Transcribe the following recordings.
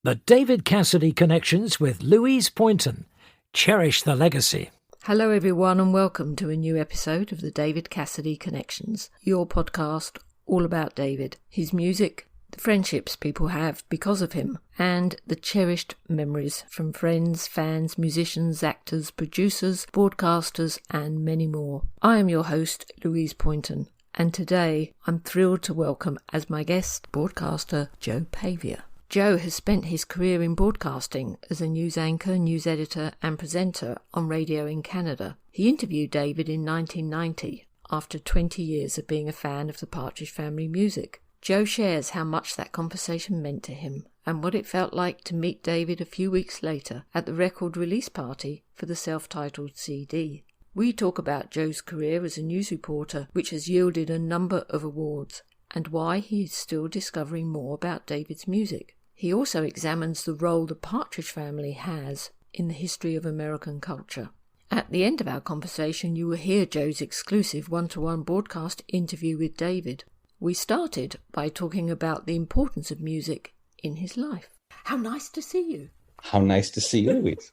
The David Cassidy Connections with Louise Poynton. Cherish the legacy. Hello everyone and welcome to a new episode of the David Cassidy Connections, your podcast all about David, his music, the friendships people have because of him, and the cherished memories from friends, fans, musicians, actors, producers, broadcasters, and many more. I am your host, Louise Poynton, and today I'm thrilled to welcome as my guest, broadcaster Joe Pavia. Joe has spent his career in broadcasting as a news anchor, news editor and presenter on radio in Canada. He interviewed David in 1990 after 20 years of being a fan of the Partridge Family music. Joe shares how much that conversation meant to him and what it felt like to meet David a few weeks later at the record release party for the self-titled CD. We talk about Joe's career as a news reporter, which has yielded a number of awards, and why he is still discovering more about David's music. He also examines the role the Partridge Family has in the history of American culture. At the end of our conversation, you will hear Joe's exclusive one-to-one broadcast interview with David. We started by talking about the importance of music in his life. How nice to see you. How nice to see you, Louise.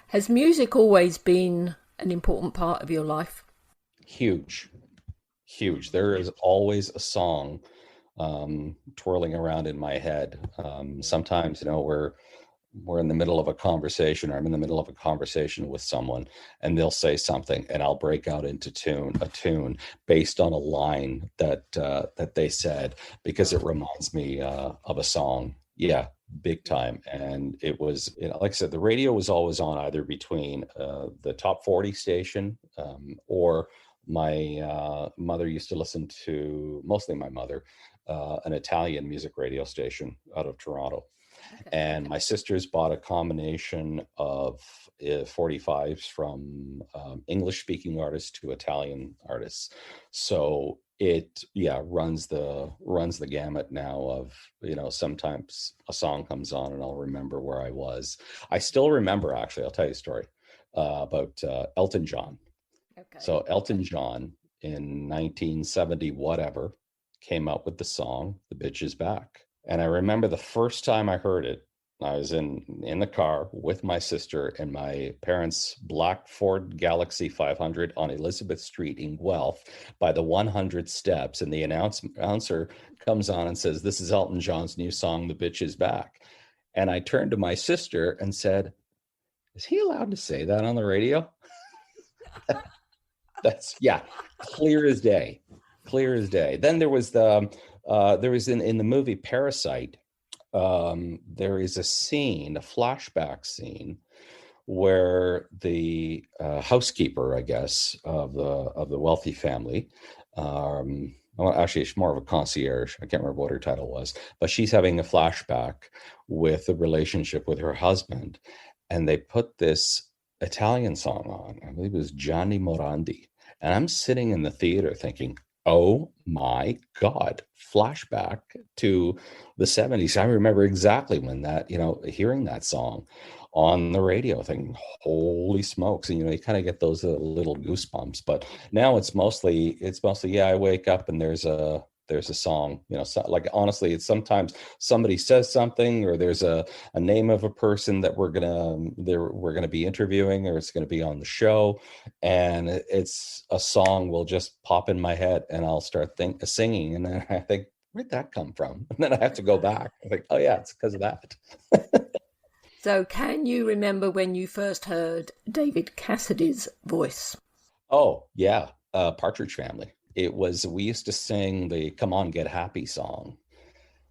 Has music always been an important part of your life? Huge. There is always a song twirling around in my head. Sometimes, we're in the middle of a conversation, or I'm in the middle of a conversation with someone, and they'll say something, and I'll break out into a tune based on a line that they said, because it reminds me of a song. Yeah, big time. And it was, like I said, the radio was always on, either between the top 40 station or my mother used to listen to, mostly my mother, an Italian music radio station out of Toronto. Okay. And my sisters bought a combination of 45s from English speaking artists to Italian artists. So it runs the gamut now of, sometimes a song comes on and I'll remember where I was. I still remember, actually, I'll tell you a story about Elton John. Okay. So Elton John in 1970 whatever came out with the song "The Bitch Is Back," and I remember the first time I heard it, I was in the car with my sister in my parents' black Ford Galaxy 500 on Elizabeth Street in Guelph by the 100 steps, and the announcer comes on and says, "This is Elton John's new song, "The Bitch Is Back." And I turned to my sister and said, "Is he allowed to say that on the radio?" That's clear as day. Then there was in the movie Parasite, there is a flashback scene where the housekeeper, I guess, of the wealthy family, well, actually it's more of a concierge, I can't remember what her title was, but she's having a flashback with the relationship with her husband, and they put this Italian song on. I believe it was Gianni Morandi. And I'm sitting in the theater thinking, oh my God, flashback to the 70s. I remember exactly when that, hearing that song on the radio, thinking, holy smokes. And, you kind of get those little goosebumps. But now it's mostly, I wake up and there's a song, like, honestly, it's sometimes somebody says something, or there's a name of a person that we're gonna be interviewing, or it's gonna be on the show, and it's a song will just pop in my head, and I'll start singing, and then I think, where'd that come from? And then I have to go back. I think, oh yeah, it's because of that. So can you remember when you first heard David Cassidy's voice? Oh yeah, Partridge Family. We used to sing the "Come On, Get Happy" song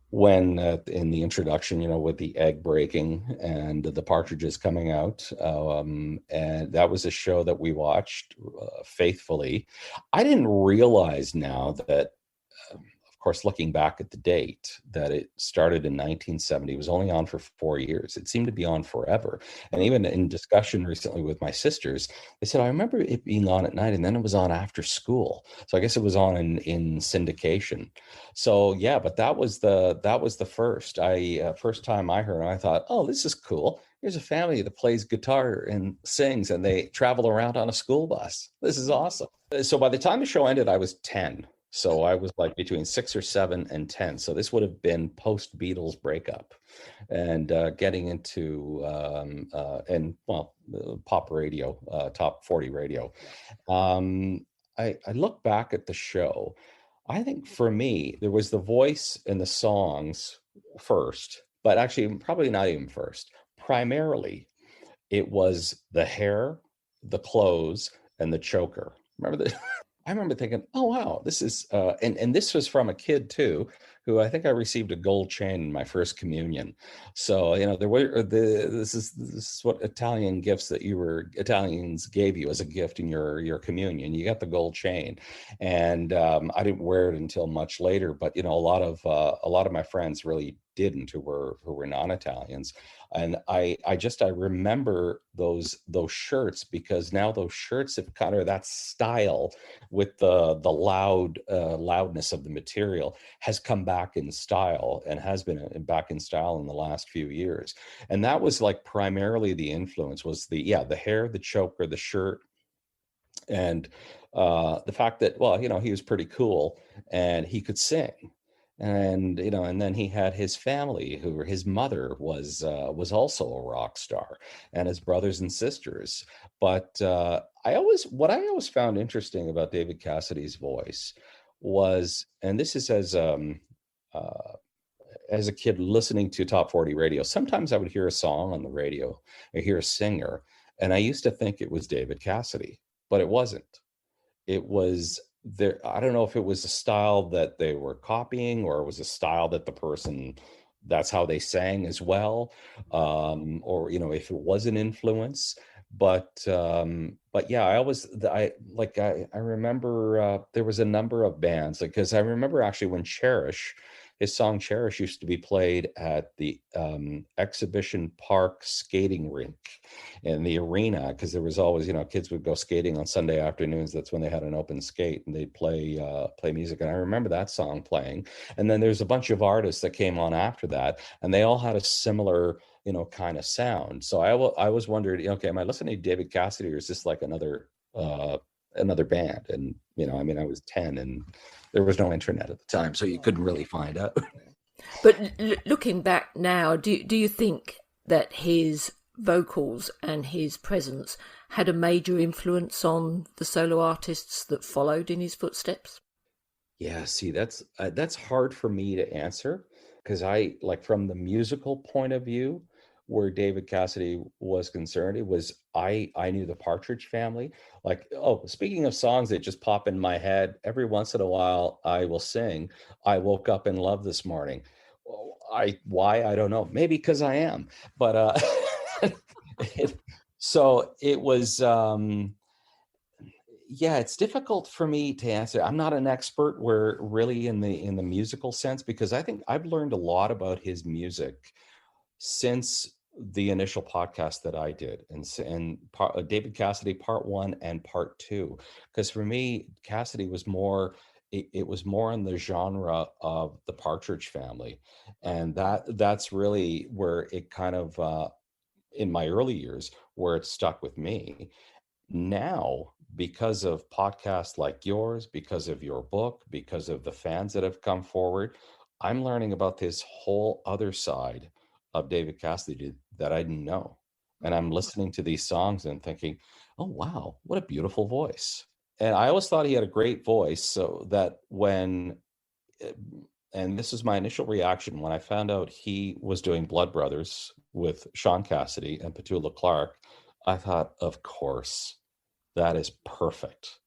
when in the introduction, with the egg breaking and the partridges coming out. And that was a show that we watched faithfully. I didn't realize now that, of course, looking back at the date, that it started in 1970. It was only on for 4 years. It seemed to be on forever. And even in discussion recently with my sisters, they said, I remember it being on at night, and then it was on after school. So I guess it was on in syndication. So yeah, but that was the first time I heard it. I thought, oh, this is cool. Here's a family that plays guitar and sings, and they travel around on a school bus. This is awesome. So by the time the show ended, I was 10. So I was like between 6 or 7 and 10. So this would have been post Beatles breakup, and getting into pop radio, top 40 radio. Um, I look back at the show. I think for me, there was the voice and the songs first, but actually probably not even first. Primarily, it was the hair, the clothes, and the choker. Remember that? I remember thinking, "Oh wow, this is," and this was from a kid too, who I think I received a gold chain in my first communion. So there were this is what Italians gave you as a gift in your communion. You got the gold chain, and I didn't wear it until much later. But a lot of my friends really didn't, who were non-Italians. And I remember those shirts, because now those shirts have kind of that style with the loudness of the material has come back in style, and has been back in style in the last few years. And that was like primarily the influence, was the hair, the choker, the shirt, and the fact that, well, he was pretty cool and he could sing. And then he had his family, who his mother was also a rock star, and his brothers and sisters. But what I always found interesting about David Cassidy's voice was, and this is uh, as a kid listening to top 40 radio, sometimes I would hear a song on the radio, I hear a singer, and I used to think it was David Cassidy, but it wasn't. It was there. I don't know if it was a style that they were copying, or it was a style that the person, that's how they sang as well, or if it was an influence. But yeah, I remember there was a number of bands, because I remember actually when his song Cherish used to be played at the Exhibition Park skating rink in the arena, because there was always, kids would go skating on Sunday afternoons. That's when they had an open skate, and they'd play music. And I remember that song playing. And then there's a bunch of artists that came on after that, and they all had a similar, kind of sound. So I was wondering, okay, am I listening to David Cassidy, or is this like another band? And I was 10, and there was no internet at the time, so you couldn't really find out. But looking back now, do you think that his vocals and his presence had a major influence on the solo artists that followed in his footsteps? Yeah, see, that's hard for me to answer, because from the musical point of view, where David Cassidy was concerned, it was I knew the Partridge Family. Like, oh, speaking of songs that just pop in my head, every once in a while I will sing "I Woke Up in Love This Morning." Well, why, I don't know. Maybe because I am, but so it was. Yeah, it's difficult for me to answer. I'm not an expert where really in the musical sense, because I think I've learned a lot about his music since the initial podcast that I did, David Cassidy part 1 and part 2. Because for me, Cassidy was more, it was more in the genre of the Partridge Family, and that's really where it kind of in my early years, where it stuck with me. Now, because of podcasts like yours, because of your book, because of the fans that have come forward, I'm learning about this whole other side of David Cassidy that I didn't know. And I'm listening to these songs and thinking, oh, wow, what a beautiful voice. And I always thought he had a great voice. So that eh, and this is my initial reaction when I found out he was doing Blood Brothers with Sean Cassidy and Petula Clark, I thought, of course, that is perfect.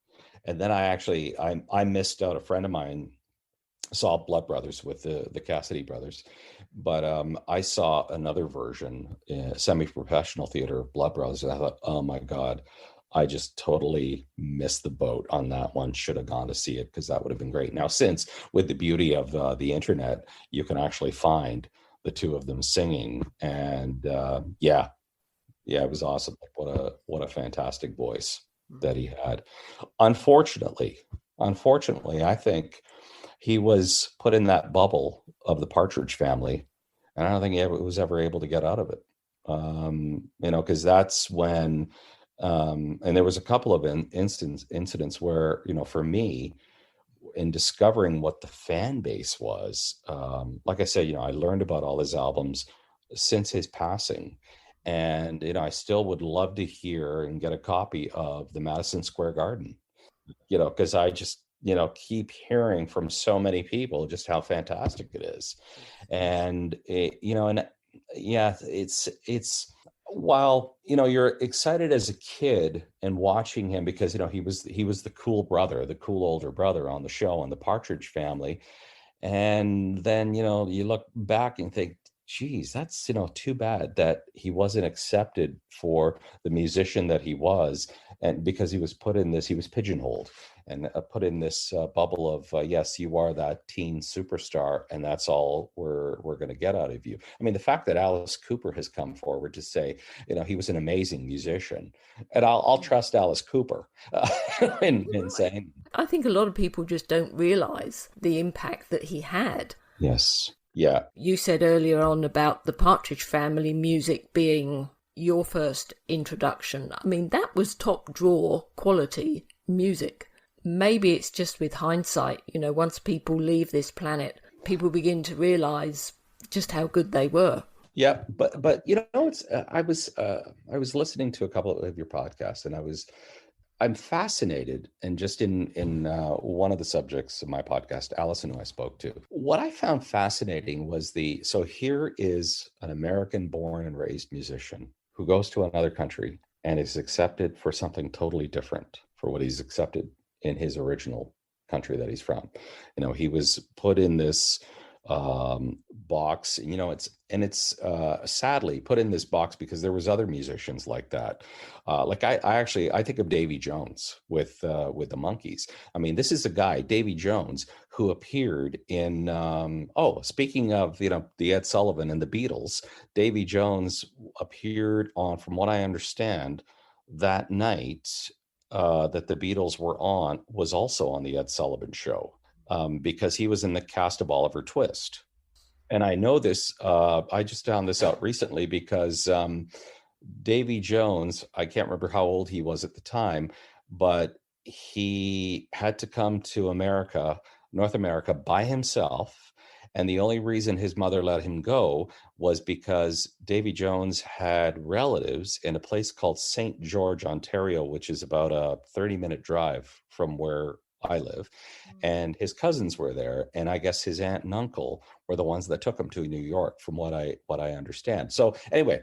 And then I missed out. A friend of mine saw Blood Brothers with the Cassidy brothers, but I saw another version, semi-professional theater of Blood Brothers, and I thought, oh my God, I just totally missed the boat on that one. Should have gone to see it, because that would have been great. Now, since with the beauty of the internet, you can actually find the two of them singing, and yeah, it was awesome. Like, what a fantastic voice that he had. Unfortunately, I think he was put in that bubble of the Partridge Family, and I don't think was ever able to get out of it. Because that's when, and there was a couple of incidents where, for me, in discovering what the fan base was, like I said, I learned about all his albums since his passing. And, I still would love to hear and get a copy of the Madison Square Garden, because I just, keep hearing from so many people just how fantastic it is. And, and yeah, it's, while, you're excited as a kid and watching him because, he was the cool brother, the cool older brother on the show on the Partridge Family. And then, you look back and think, geez, that's, too bad that he wasn't accepted for the musician that he was. And because he was pigeonholed and put in this bubble of, yes, you are that teen superstar, and that's all we're going to get out of you. I mean, the fact that Alice Cooper has come forward to say, he was an amazing musician, and I'll trust Alice Cooper in saying, I think a lot of people just don't realize the impact that he had. yes. Yeah. You said earlier on about the Partridge Family music being your first introduction. I mean, that was top drawer quality music. Maybe it's just with hindsight, once people leave this planet, people begin to realize just how good they were. Yeah, but it's I was listening to a couple of your podcasts, and I'm fascinated, and just in one of the subjects of my podcast, Allison, who I spoke to, what I found fascinating was so here is an American born and raised musician who goes to another country and is accepted for something totally different for what he's accepted in his original country that he's from. He was put in this box, it's sadly put in this box because there was other musicians like that. Like I think of Davy Jones with the Monkees. I mean, this is a guy, Davy Jones, who appeared in speaking of the Ed Sullivan and the Beatles, Davy Jones appeared on, from what I understand, that night that the Beatles were on, was also on the Ed Sullivan Show. Because he was in the cast of Oliver Twist. And I know this, I just found this out recently because Davy Jones, I can't remember how old he was at the time, but he had to come to North America by himself. And the only reason his mother let him go was because Davy Jones had relatives in a place called St. George, Ontario, which is about a 30-minute drive from where I live, and his cousins were there, and I guess his aunt and uncle were the ones that took him to New York, from what I understand. So anyway,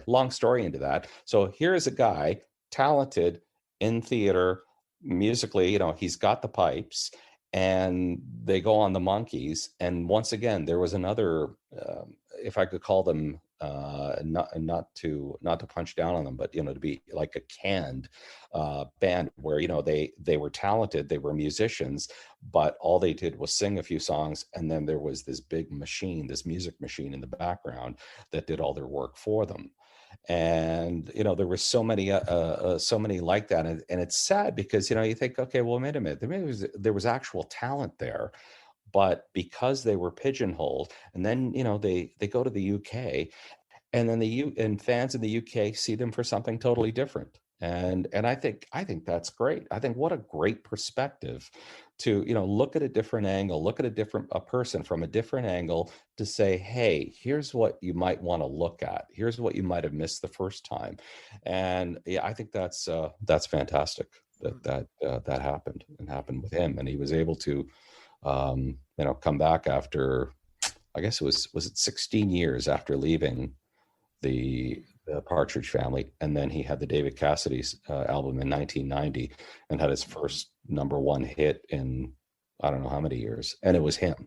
long story into that. So here is a guy talented in theater, musically, he's got the pipes, and they go on the Monkees. And once again, there was another, if I could call them, not to punch down on them, but to be like a canned band where they were talented, they were musicians, but all they did was sing a few songs, and then there was this big machine, this music machine in the background that did all their work for them. And there were so many like that, and it's sad because you think, okay, well, wait a minute, there was actual talent there, but because they were pigeonholed, and then they go to the UK, and then and fans in the UK see them for something totally different. And I think that's great. I think what a great perspective to look at a different angle, look at a person from a different angle, to say, hey, here's what you might want to look at. Here's what you might have missed the first time. And yeah, I think that's fantastic that happened with him, and he was able to come back after, I guess was it 16 years after leaving the Partridge Family, and then he had the David Cassidy's album in 1990 and had his first #1 hit in I don't know how many years, and it was him.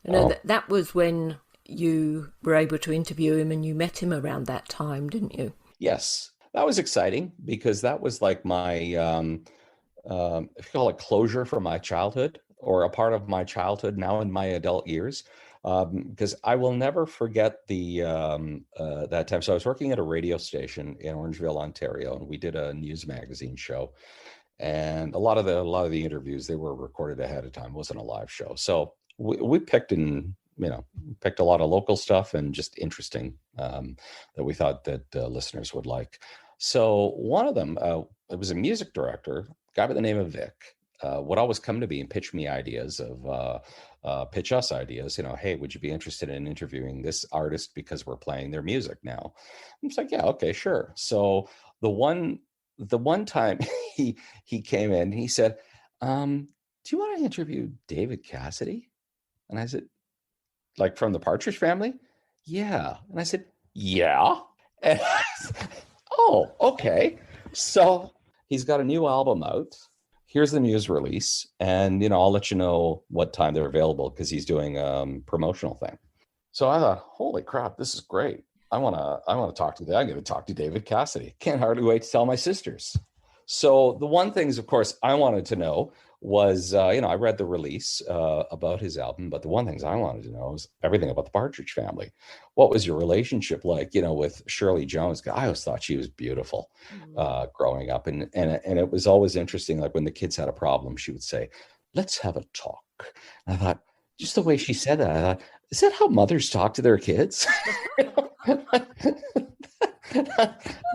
That was when you were able to interview him, and you met him around that time, didn't you? Yes, that was exciting because that was like my if you call it closure from my childhood, or a part of my childhood now in my adult years. Because I will never forget that time. So I was working at a radio station in Orangeville, Ontario, and we did a news magazine show. And a lot of the interviews, they were recorded ahead of time. It wasn't a live show. So we picked a lot of local stuff and just interesting that we thought that listeners would like. So one of them, it was a music director, a guy by the name of Vic. would always come to me and pitch me ideas pitch us ideas, hey, would you be interested in interviewing this artist because we're playing their music now? I'm just like, yeah, okay, sure. So the one time he came in, he said, do you want to interview David Cassidy? And I said, like from the Partridge Family? Yeah. And I said, yeah. And oh, okay. So he's got a new album out. Here's the news release. And, I'll let you know what time they're available because he's doing a promotional thing. So I thought, holy crap, this is great. I want to talk to I'm going to talk to David Cassidy. Can't hardly wait to tell my sisters. So the one things, of course, I wanted to know was, I read the release about his album, but the one things I wanted to know was everything about the Partridge Family. What was your relationship like, with Shirley Jones? I always thought she was beautiful growing up. And it was always interesting. Like when the kids had a problem, she would say, let's have a talk. And I thought, just the way she said that, I thought, is that how mothers talk to their kids?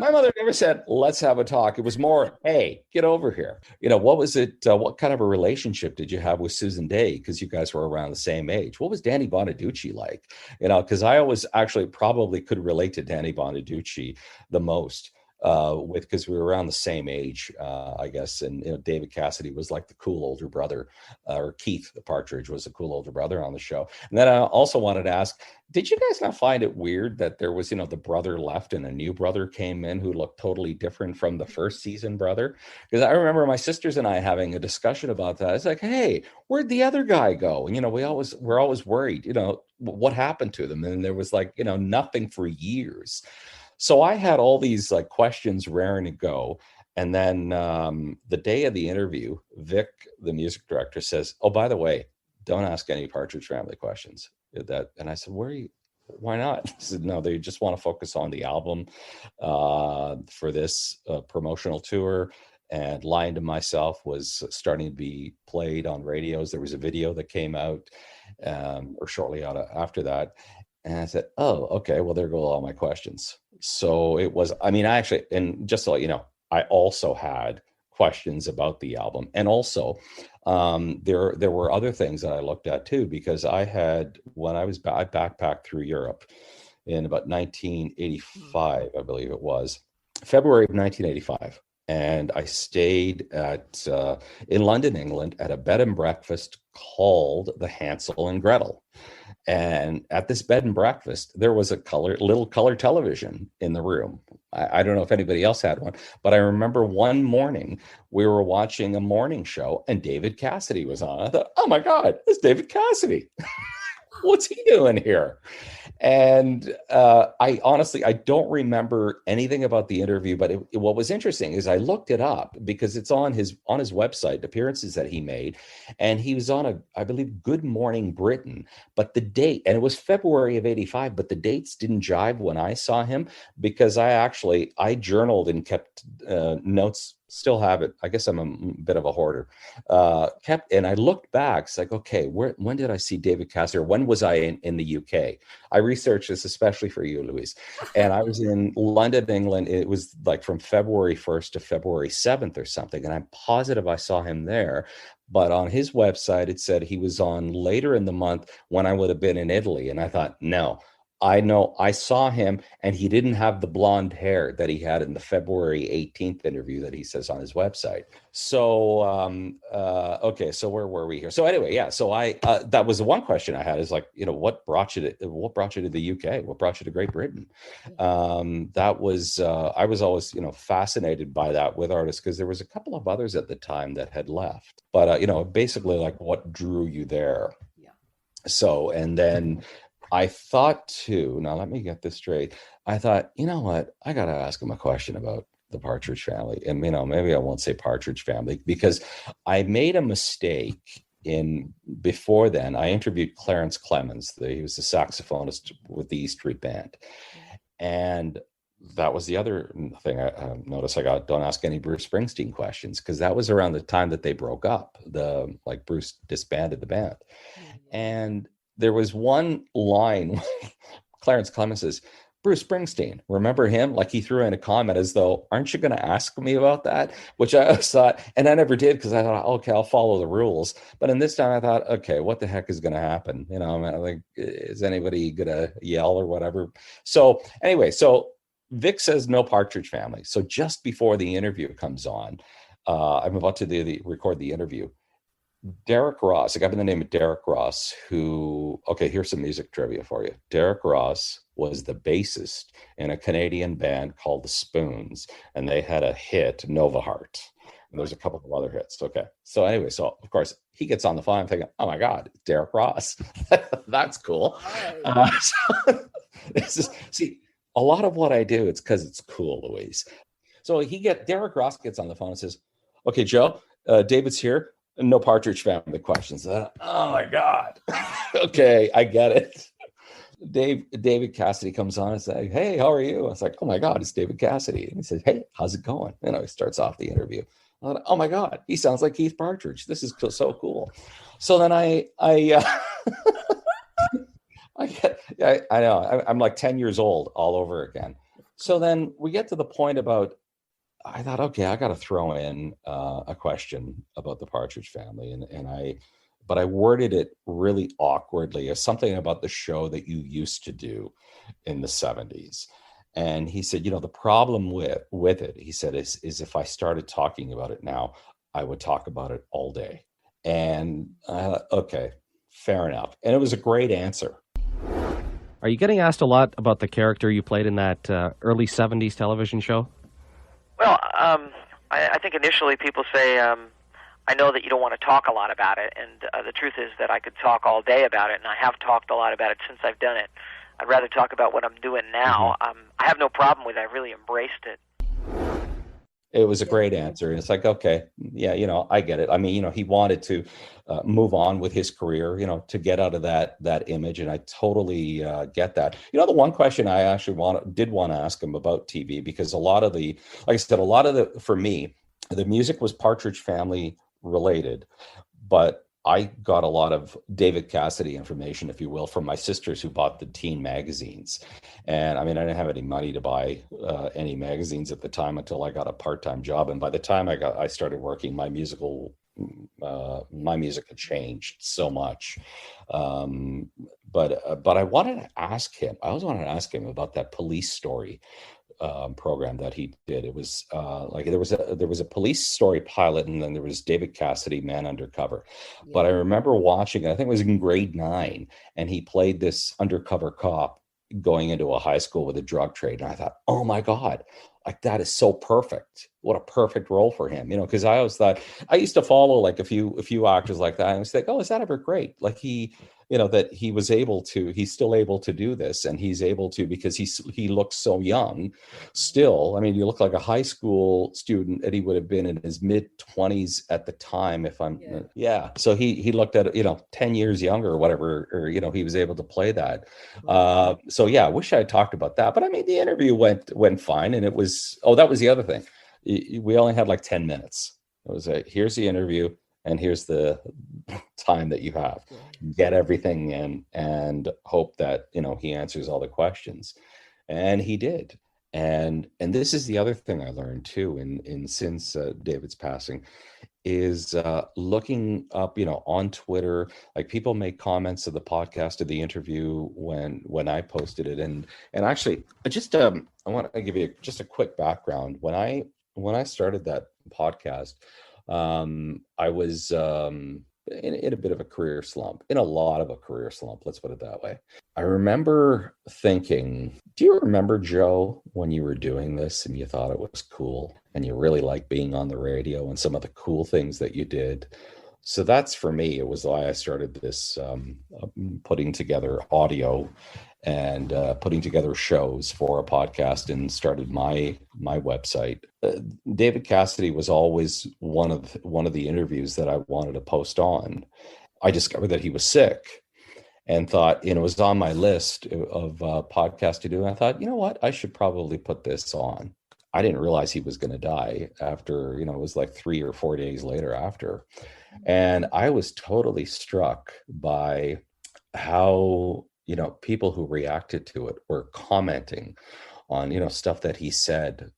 My mother never said, let's have a talk. It was more, hey, get over here. What was it? What kind of a relationship did you have with Susan Day? Because you guys were around the same age. What was Danny Bonaducci like? Because I always actually probably could relate to Danny Bonaducci the most. Because we were around the same age, I guess. And, David Cassidy was like the cool older brother, or Keith Partridge was the cool older brother on the show. And then I also wanted to ask, did you guys not find it weird that there was, the brother left and a new brother came in who looked totally different from the first season brother? Because I remember my sisters and I having a discussion about that. It's like, hey, where'd the other guy go? And, we're always worried, what happened to them? And there was like, nothing for years. So I had all these like questions raring to go. And then the day of the interview, Vic, the music director, says, oh, by the way, don't ask any Partridge Family questions. And I said, why not? He said, no, they just want to focus on the album for this promotional tour. And Lying to Myself was starting to be played on radios. There was a video that came out or shortly after that. And I said, oh, okay, well, there go all my questions. So it was, and just to let you know, I also had questions about the album. And also there were other things that I looked at too, because I backpacked through Europe in about 1985, I believe it was, February of 1985. And I stayed in London, England, at a bed and breakfast called the Hansel and Gretel. And at this bed and breakfast, there was a little color television in the room. I don't know if anybody else had one, but I remember one morning we were watching a morning show and David Cassidy was on. I thought, oh my God, it's David Cassidy. What's he doing here? And I don't remember anything about the interview, but what was interesting is I looked it up because it's on his website, appearances that he made. And he was on I believe, Good Morning Britain, but the date, and it was February of 85, but the dates didn't jive when I saw him because I journaled and kept notes. Still have it. I guess I'm a bit of a hoarder. And I looked back. It's like, okay, when did I see David Cassidy? Or when was I in the UK? I researched this especially for you, Louise. And I was in London, England. It was like from February 1st to February 7th or something. And I'm positive I saw him there. But on his website, it said he was on later in the month when I would have been in Italy. And I thought, no. I know I saw him and he didn't have the blonde hair that he had in the February 18th interview that he says on his website. So, okay. So where were we here? So anyway, yeah. So that was the one question I had is like, what brought you to the UK? What brought you to Great Britain? That was, I was always, fascinated by that with artists because there was a couple of others at the time that had left, but, basically like what drew you there? Yeah. So, and then I thought too, now let me get this straight. I thought, you know what? I got to ask him a question about the Partridge Family. And, maybe I won't say Partridge Family because I made a mistake before then. I interviewed Clarence Clemens. He was the saxophonist with the E Street Band. And that was the other thing I noticed. I got, don't ask any Bruce Springsteen questions because that was around the time that they broke up. Bruce disbanded the band. And there was one line Clarence Clemens says, Bruce Springsteen, remember him? Like he threw in a comment as though, aren't you going to ask me about that? Which I thought, and I never did because I thought, okay, I'll follow the rules. But in this time I thought, okay, what the heck is going to happen? You know, I'm like, is anybody going to yell or whatever? So anyway, so Vic says no Partridge Family. So just before the interview comes on, I'm about to record the interview. Derek Ross, a guy by the name of Derek Ross, okay, here's some music trivia for you. Derek Ross was the bassist in a Canadian band called the Spoons, and they had a hit, Nova Heart. And there's a couple of other hits. Okay. So anyway, so of course he gets on the phone. I'm thinking, oh my God, Derek Ross. That's cool. So see, a lot of what I do, it's because it's cool, Louise. So Derek Ross gets on the phone and says, okay, Joe, David's here. No Partridge Family questions. Oh my God. Okay, I get it. David Cassidy comes on and says, hey, how are you? I was like, oh my God, it's David Cassidy. And he says, hey, how's it going? You know, he starts off the interview. I thought, oh my God, he sounds like Keith Partridge. This is so cool. So then I know I'm like 10 years old all over again. So then we get to the point about, I thought, okay, I got to throw in a question about the Partridge Family, but I worded it really awkwardly as something about the show that you used to do in the 70s. And he said, you know, the problem with it, he said, is if I started talking about it now, I would talk about it all day. And I thought, okay, fair enough. And it was a great answer. Are you getting asked a lot about the character you played in that early 70s television show? Well, I think initially people say, I know that you don't want to talk a lot about it, and the truth is that I could talk all day about it, and I have talked a lot about it since I've done it. I'd rather talk about what I'm doing now. I have no problem with it. I really embraced it. It was a great answer. And it's like, okay, yeah, you know, I get it. I mean, you know, he wanted to move on with his career, you know, to get out of that image. And I totally get that. You know, the one question I actually did want to ask him about TV, because like I said, for me, the music was Partridge Family related, but I got a lot of David Cassidy information, if you will, from my sisters who bought the teen magazines. And I mean, I didn't have any money to buy any magazines at the time until I got a part-time job. And by the time I started working, my music had changed so much. But I wanted to ask him. I always wanted to ask him about that police story program that he did. It was like there was a police story pilot, and then there was David Cassidy, Man Undercover. Yeah. But I remember watching it, I think it was in grade 9, and he played this undercover cop going into a high school with a drug trade. And I thought, oh my God, like that is so perfect. What a perfect role for him, you know, because I always thought, I used to follow like a few actors like that. And I was like, oh, is that ever great? Like he, you know, that he's still able to do this, and he's able to, because he looks so young still. I mean, you look like a high school student, and he would have been in his mid-20s at the time, So he looked at, you know, 10 years younger or whatever, or, you know, he was able to play that. So yeah, I wish I had talked about that, but I mean, the interview went fine. And that was the other thing. We only had like 10 minutes. It was here's the interview, and here's the time that you have. Get everything in and hope that, you know, he answers all the questions. And he did. And this is the other thing I learned too, since David's passing, is looking up, you know, on Twitter, like people make comments of the podcast, of the interview when I posted it. And actually, I want to give you just a quick background. When I started that podcast, I was in a bit of a career slump, let's put it that way. I remember thinking, do you remember, Joe, when you were doing this and you thought it was cool and you really liked being on the radio and some of the cool things that you did? So that's, for me, it was why I started this, putting together audio and putting together shows for a podcast, and started my website. David Cassidy was always one of the interviews that I wanted to post on. I discovered that he was sick, and thought, you know, it was on my list of podcasts to do. And I thought, you know what, I should probably put this on. I didn't realize he was going to die after, you know, it was like 3 or 4 days later after. And I was totally struck by how people who reacted to it were commenting on, stuff that he said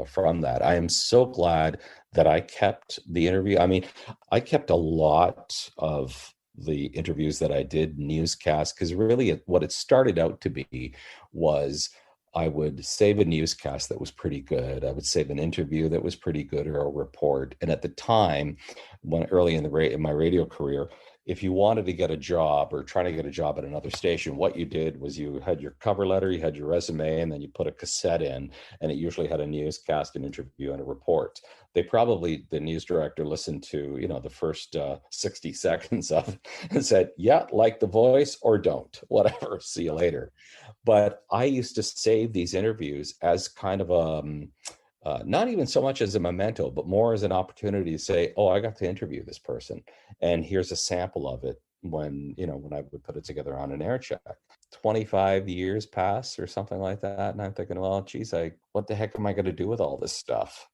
from that. I am so glad that I kept the interview. I mean, I kept a lot of the interviews that I did newscast, because really what it started out to be was I would save a newscast that was pretty good. I would save an interview that was pretty good, or a report. And at the time, when early in my radio career, if you wanted to get a job or trying to get a job at another station, what you did was you had your cover letter, you had your resume, and then you put a cassette in, and it usually had a newscast, an interview, and a report. The news director listened to, the first 60 seconds of it and said, yeah, like the voice or don't, whatever, see you later. But I used to save these interviews as kind of not even so much as a memento, but more as an opportunity to say, oh, I got to interview this person. And here's a sample of it when I would put it together on an air check. 25 years pass or something like that. And I'm thinking, well, geez, what the heck am I going to do with all this stuff?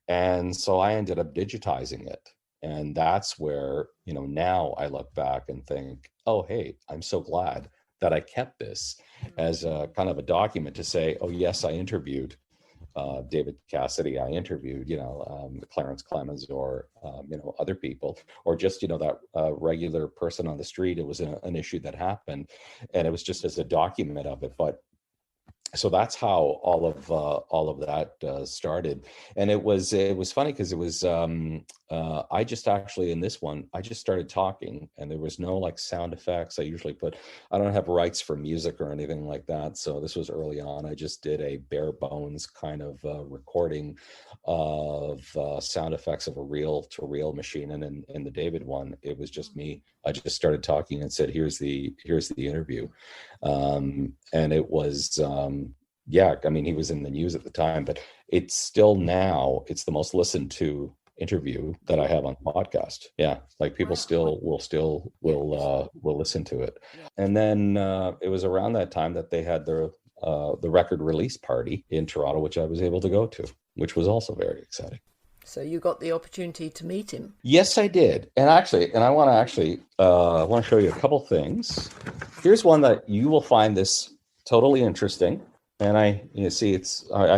And so I ended up digitizing it. And that's where, now I look back and think, oh, hey, I'm so glad that I kept this as a kind of a document to say, oh, yes, I interviewed David Cassidy. I interviewed, Clarence Clemens, or, other people, or just, that regular person on the street. It was an issue that happened, and it was just as a document of it. But so that's how all of that started. And it was funny because it was I just actually, in this one, I just started talking, and there was no like sound effects. I don't have rights for music or anything like that, so this was early on. I just did a bare bones kind of recording of sound effects of a reel to reel machine. And in the David one, it was just me. I just started talking and said, here's the interview. And it was, I mean, he was in the news at the time, but it's still now, it's the most listened to interview that I have on the podcast. Yeah. Like people will listen to it. And then it was around that time that they had the record release party in Toronto, which I was able to go to, which was also very exciting. So you got the opportunity to meet him? Yes, I did. And I want to show you a couple things. Here's one that you will find this totally interesting. And I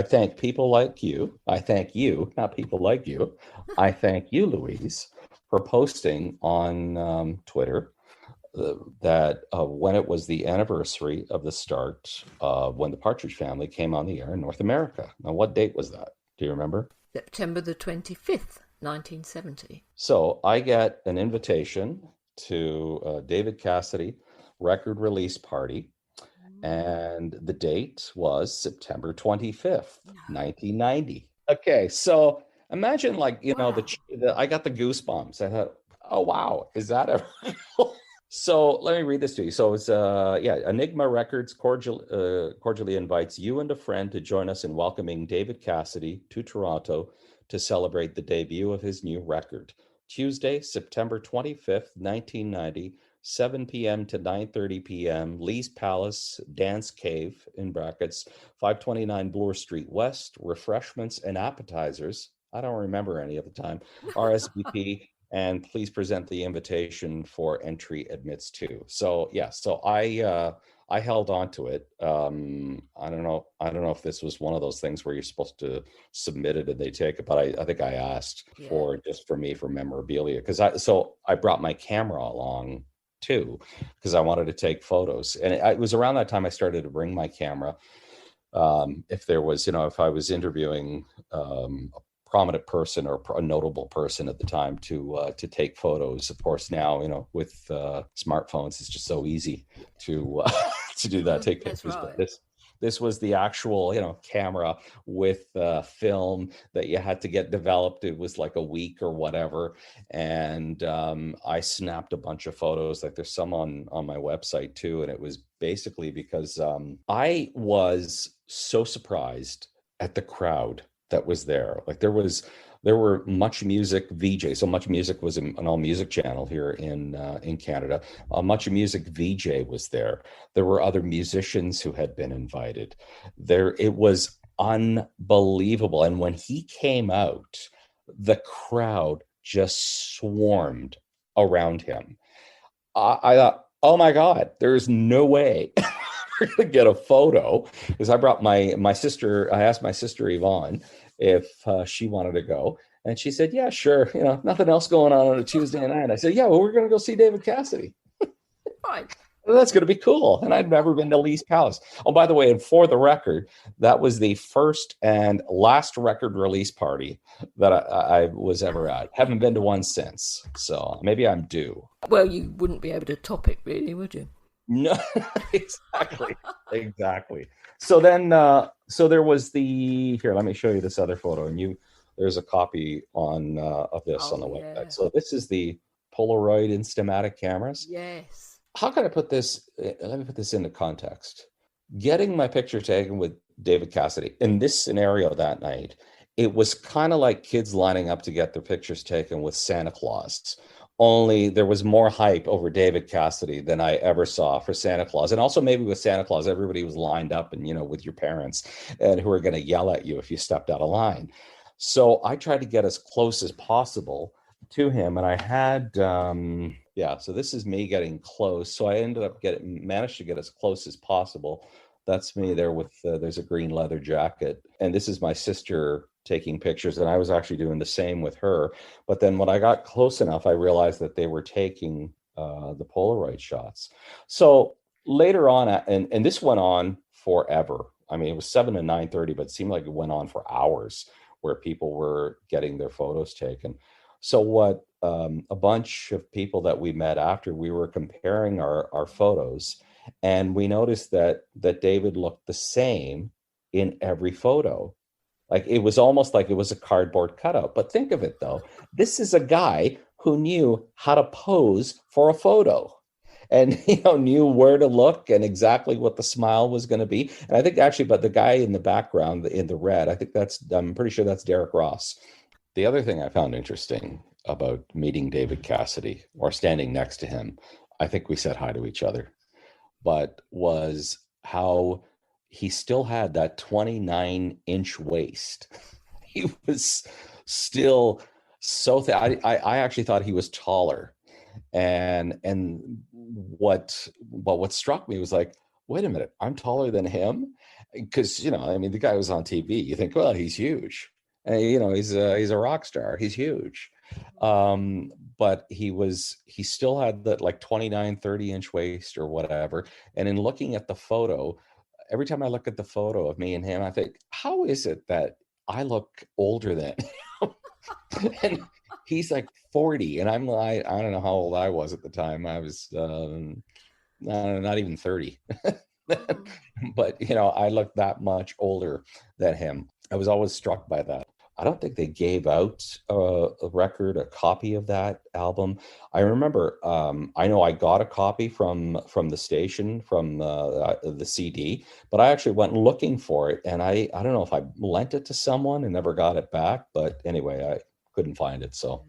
thank people like you. I thank you, not people like you. I thank you, Louise, for posting on Twitter that when it was the anniversary of the start of when the Partridge Family came on the air in North America. Now, what date was that? Do you remember? September the 25th, 1970. So I get an invitation to David Cassidy record release party, and the date was September 25th, 1990. Okay, so imagine I got the goosebumps. I thought, oh wow, is that ever real? So let me read this to you. So it's Enigma Records cordially invites you and a friend to join us in welcoming David Cassidy to Toronto to celebrate the debut of his new record. Tuesday, September 25th, 1990, 7 p.m. to 9:30 p.m., Lee's Palace Dance Cave, in brackets, 529 Bloor Street West, refreshments and appetizers. I don't remember any at the time. RSVP. And please present the invitation for entry admits to. So yeah, so I held on to it. I don't know if this was one of those things where you're supposed to submit it and they take it, but I think I asked for memorabilia, because I brought my camera along too, because I wanted to take photos. And it was around that time I started to bring my camera. If there was, if I was interviewing a prominent person or a notable person at the time, to take photos. Of course, now with smartphones, it's just so easy to do that, take pictures. Right. But this was the actual camera with film that you had to get developed. It was like a week or whatever, and I snapped a bunch of photos. Like there's some on my website too, and it was basically because I was so surprised at the crowd that was there. Like there were Much Music VJ. So Much Music was an all music channel here in Canada. Much Music VJ was there. There were other musicians who had been invited. It was unbelievable. And when he came out, the crowd just swarmed around him. I thought, Oh my God, there's no way we're gonna get a photo because I brought my sister. I asked my sister Yvonne if she wanted to go, and she said, "Yeah, sure. You know, nothing else going on a Tuesday night." I said, "Yeah, well, we're gonna go see David Cassidy. Fine. Well, that's gonna be cool." And I'd never been to Lee's Palace. Oh, by the way, and for the record, that was the first and last record release party that I was ever at. Haven't been to one since, so maybe I'm due. Well, you wouldn't be able to top it, really, would you? No, exactly, exactly. So then, so there was the here. Let me show you this other photo, and there's a copy on of this on the Oh, yeah. website. So this is the Polaroid Instamatic cameras. Yes. How can I put this? Let me put this into context. Getting my picture taken with David Cassidy in this scenario that night, it was kind of like kids lining up to get their pictures taken with Santa Claus. Only there was more hype over David Cassidy than I ever saw for Santa Claus. And also maybe with Santa Claus, everybody was lined up and, with your parents and who are going to yell at you if you stepped out of line. So I tried to get as close as possible to him. And I had, so this is me getting close. So I ended up managed to get as close as possible. That's me there with, there's a green leather jacket. And this is my sister taking pictures. And I was actually doing the same with her. But then when I got close enough, I realized that they were taking the Polaroid shots. So later on, and this went on forever. I mean, it was 7 to 9:30, but it seemed like it went on for hours where people were getting their photos taken. So what a bunch of people that we met after, we were comparing our photos, and we noticed that David looked the same in every photo. Like it was almost like it was a cardboard cutout. But think of it though, this is a guy who knew how to pose for a photo and knew where to look and exactly what the smile was going to be. And I think actually, but the guy in the background in the red, I'm pretty sure that's Derek Ross. The other thing I found interesting about meeting David Cassidy or standing next to him, I think we said hi to each other, but was how he still had that 29-inch waist. He was still so thin. I actually thought he was taller. And what struck me was like, wait a minute, I'm taller than him? Because, the guy was on TV. You think, well, he's huge. And, he's a rock star. He's huge. But he still had that like 29, 30-inch waist or whatever. And in looking at the photo, every time I look at the photo of me and him, I think, how is it that I look older than him? And he's like 40, and I'm like, I don't know how old I was at the time. I was not even 30. But I looked that much older than him. I was always struck by that. I don't think they gave out a copy of that album. I remember, I know I got a copy from the station, from the CD, but I actually went looking for it, and I don't know if I lent it to someone and never got it back. But anyway, I couldn't find it. So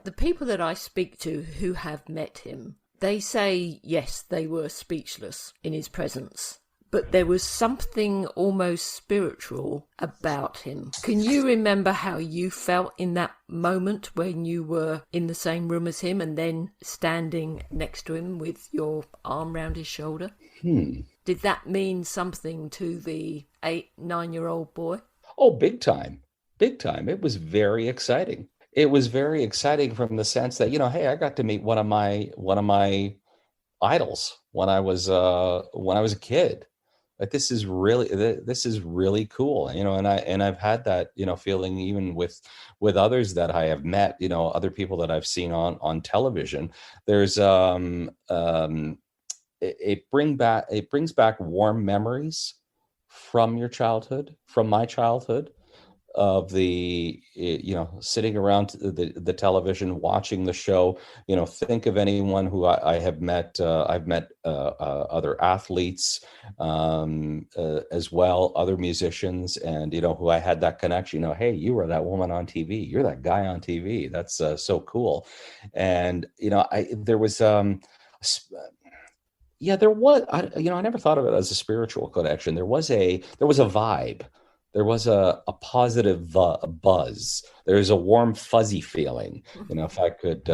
the people that I speak to who have met him, they say, yes, they were speechless in his presence. But there was something almost spiritual about him. Can you remember how you felt in that moment when you were in the same room as him and then standing next to him with your arm round his shoulder? Did that mean something to the 8-9-year-old boy? Oh, big time. Big time. It was very exciting. It was very exciting from the sense that, hey, I got to meet one of my idols when I was a kid. Like this is really cool, and I've had that, feeling even with others that I have met, other people that I've seen on television. There's it brings back warm memories from your childhood, from my childhood, of the sitting around the television watching the show. Think of anyone who I have met. I've met other athletes as well, other musicians, and who I had that connection. Hey, you were that woman on TV, you're that guy on TV. That's so cool. And there was there was, I never thought of it as a spiritual connection. There was a vibe there was a positive buzz. There's a warm, fuzzy feeling, if I could,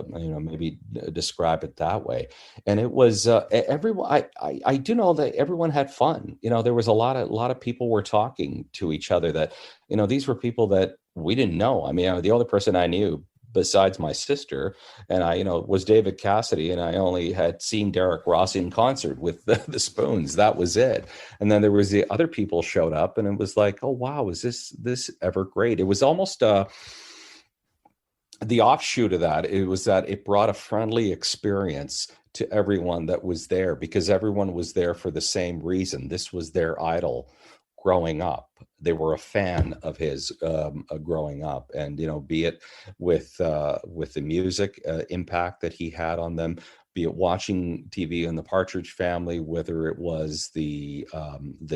maybe describe it that way. And it was everyone. I do know that everyone had fun. There was a lot of people were talking to each other. That these were people that we didn't know. I mean, the only person I knew besides my sister and I, was David Cassidy, and I only had seen Derek Ross in concert with the Spoons. That was it. And then there was the other people showed up, and it was like, oh wow, is this ever great? It was almost the offshoot of that. It was that it brought a friendly experience to everyone that was there, because everyone was there for the same reason. This was their idol growing up. They were a fan of his growing up, and be it with the music impact that he had on them, be it watching TV on the Partridge Family, whether it was the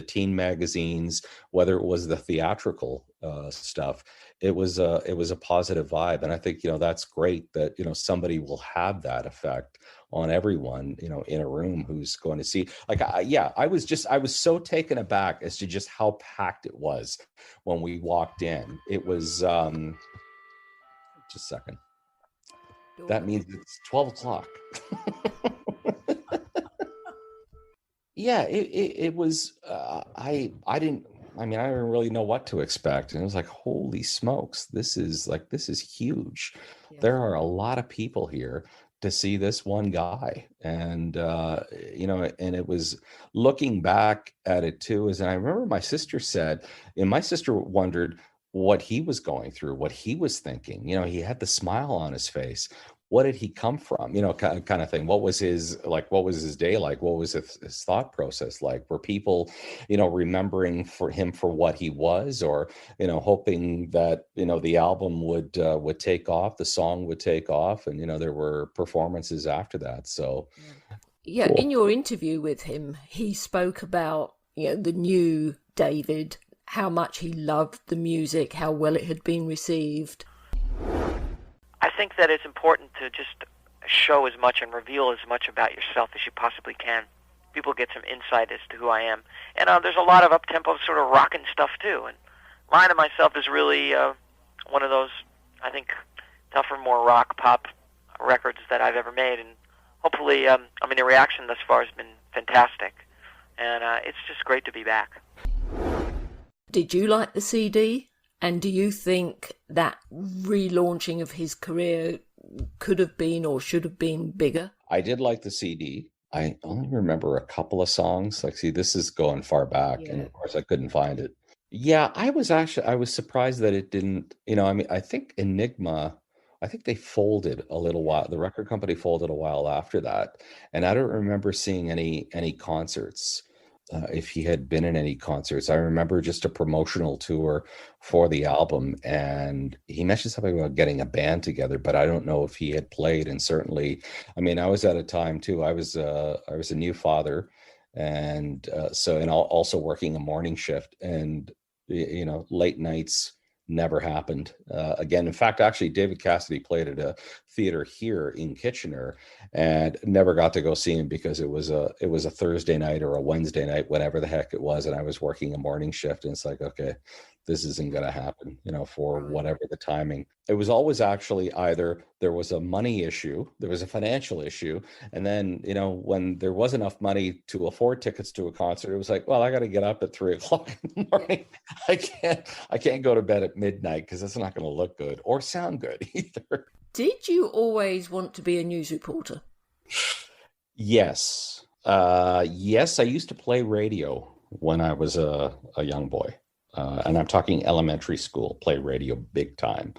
teen magazines, whether it was the theatrical stuff. It was a positive vibe, and I think that's great that somebody will have that effect on everyone in a room who's going to see. Like, I was so taken aback as to just how packed it was when we walked in. It was just a second. That means it's 12 o'clock. Yeah, it was. I didn't. I mean, I didn't really know what to expect, and it was like, holy smokes, this is huge. Yeah. There are a lot of people here to see this one guy, and and it was, looking back at it too. And I remember my sister said, and my sister wondered what he was going through, what he was thinking. He had the smile on his face. What did he come from? Kind of thing. What was his day like? What was his thought process like? Were people, remembering for him for what he was, or hoping that the album would take off, the song would take off, and there were performances after that. So Yeah, cool. in your interview with him, he spoke about the new David, how much he loved the music, how well it had been received. I think that it's important to just show as much and reveal as much about yourself as you possibly can. People get some insight as to who I am. And there's a lot of up-tempo sort of rockin' stuff, too. And Lying to Myself is really one of those, I think, tougher, more rock pop records that I've ever made. And hopefully, the reaction thus far has been fantastic. And it's just great to be back. Did you like the CD? And do you think that relaunching of his career could have been or should have been bigger? I did like the CD. I only remember a couple of songs. Like, see, this is going far back, and of course I couldn't find it. Yeah, I was surprised that it didn't, I think I think they folded a little while. The record company folded a while after that. And I don't remember seeing any concerts. If he had been in any concerts, I remember just a promotional tour for the album, and he mentioned something about getting a band together, but I don't know if he had played. And certainly, I was at a time too. I was a new father, and also working a morning shift, and late nights never happened again. In fact, actually, David Cassidy played at a theater here in Kitchener, and never got to go see him because it was a Thursday night or a Wednesday night, whatever the heck it was, and I was working a morning shift, and it's like, okay, this isn't going to happen, for whatever the timing. It was always actually either there was a money issue, there was a financial issue, and then, when there was enough money to afford tickets to a concert, it was like, well, I got to get up at 3 o'clock in the morning. I can't go to bed at midnight because it's not going to look good or sound good either. Did you always want to be a news reporter? Yes. Yes, I used to play radio when I was a young boy. And I'm talking elementary school, play radio big time.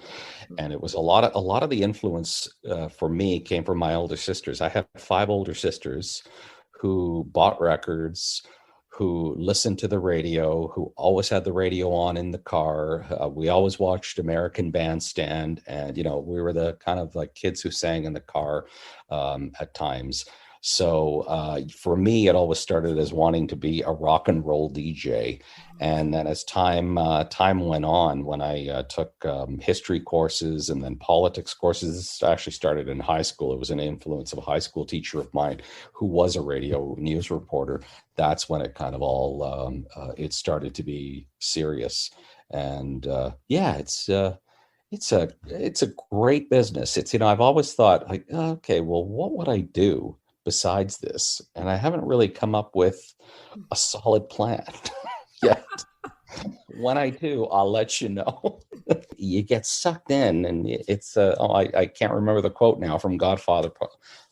And it was a lot of the influence for me came from my older sisters. I have 5 older sisters who bought records, who listened to the radio, who always had the radio on in the car. We always watched American Bandstand, and we were the kind of like kids who sang in the car at times. So for me, it always started as wanting to be a rock and roll DJ. And then as time went on, when I took history courses and then politics courses, this actually started in high school. It was an influence of a high school teacher of mine who was a radio news reporter. That's when it kind of all it started to be serious. And yeah, it's a great business. It's, I've always thought like, okay, well, what would I do besides this? And I haven't really come up with a solid plan yet. When I do, I'll let you know. You get sucked in, and it's I can't remember the quote now from Godfather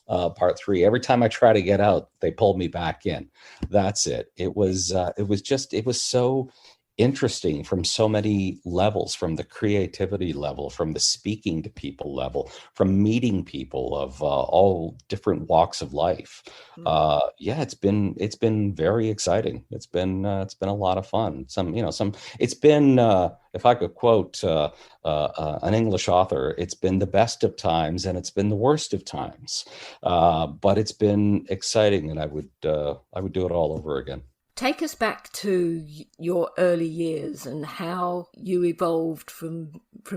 Part 3. Every time I try to get out, they pulled me back in. That's it. It was so interesting from so many levels, from the creativity level, from the speaking to people level, from meeting people of all different walks of life. Yeah, it's been very exciting. It's been a lot of fun. It's been if I could quote an English author, it's been the best of times and it's been the worst of times, but it's been exciting, and I would do it all over again. Take us back to your early years and how you evolved from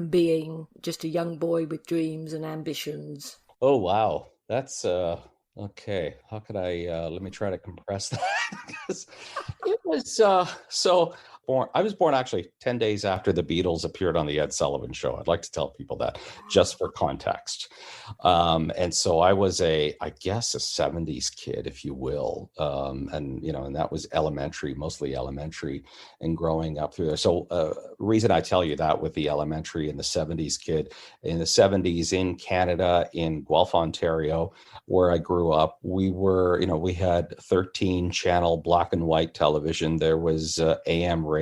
being just a young boy with dreams and ambitions. Oh, wow. That's okay. How could I let me try to compress that? Because it was I was born actually 10 days after the Beatles appeared on the Ed Sullivan Show. I'd like to tell people that just for context. And so I was I guess a 70s kid, if you will. And that was mostly elementary, and growing up through there. So reason I tell you that with the elementary and the 70s kid, in the 70s in Canada, in Guelph, Ontario, where I grew up, we had 13 channel black and white television. There was AM radio.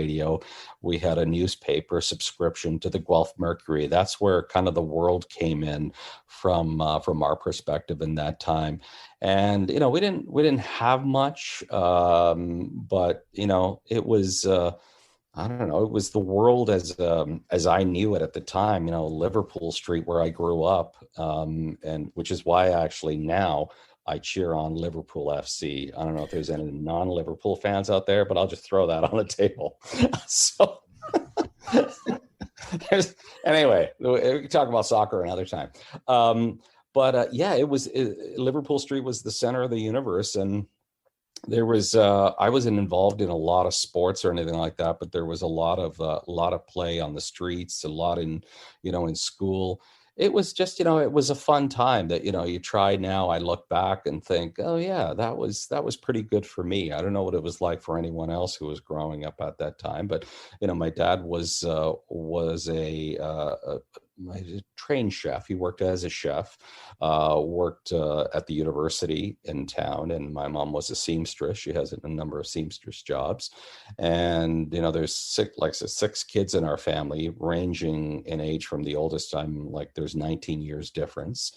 We had a newspaper subscription to the Guelph Mercury. That's where kind of the world came in from our perspective in that time. And we didn't have much, but it was. I don't know. It was the world as I knew it at the time. Liverpool Street, where I grew up, and which is why actually now I cheer on Liverpool FC. I don't know if there's any non-Liverpool fans out there, but I'll just throw that on the table. So anyway, we can talk about soccer another time. But Liverpool Street was the center of the universe, and there was I wasn't involved in a lot of sports or anything like that, but there was a lot of play on the streets, a lot in school. It was just it was a fun time that you try now. I look back and think, oh yeah, that was pretty good for me. I don't know what it was like for anyone else who was growing up at that time, but my dad was a trained chef. He worked as a chef, worked at the university in town, and my mom was a seamstress. She has a number of seamstress jobs, and there's six kids in our family, ranging in age from the oldest. There's 19 years difference.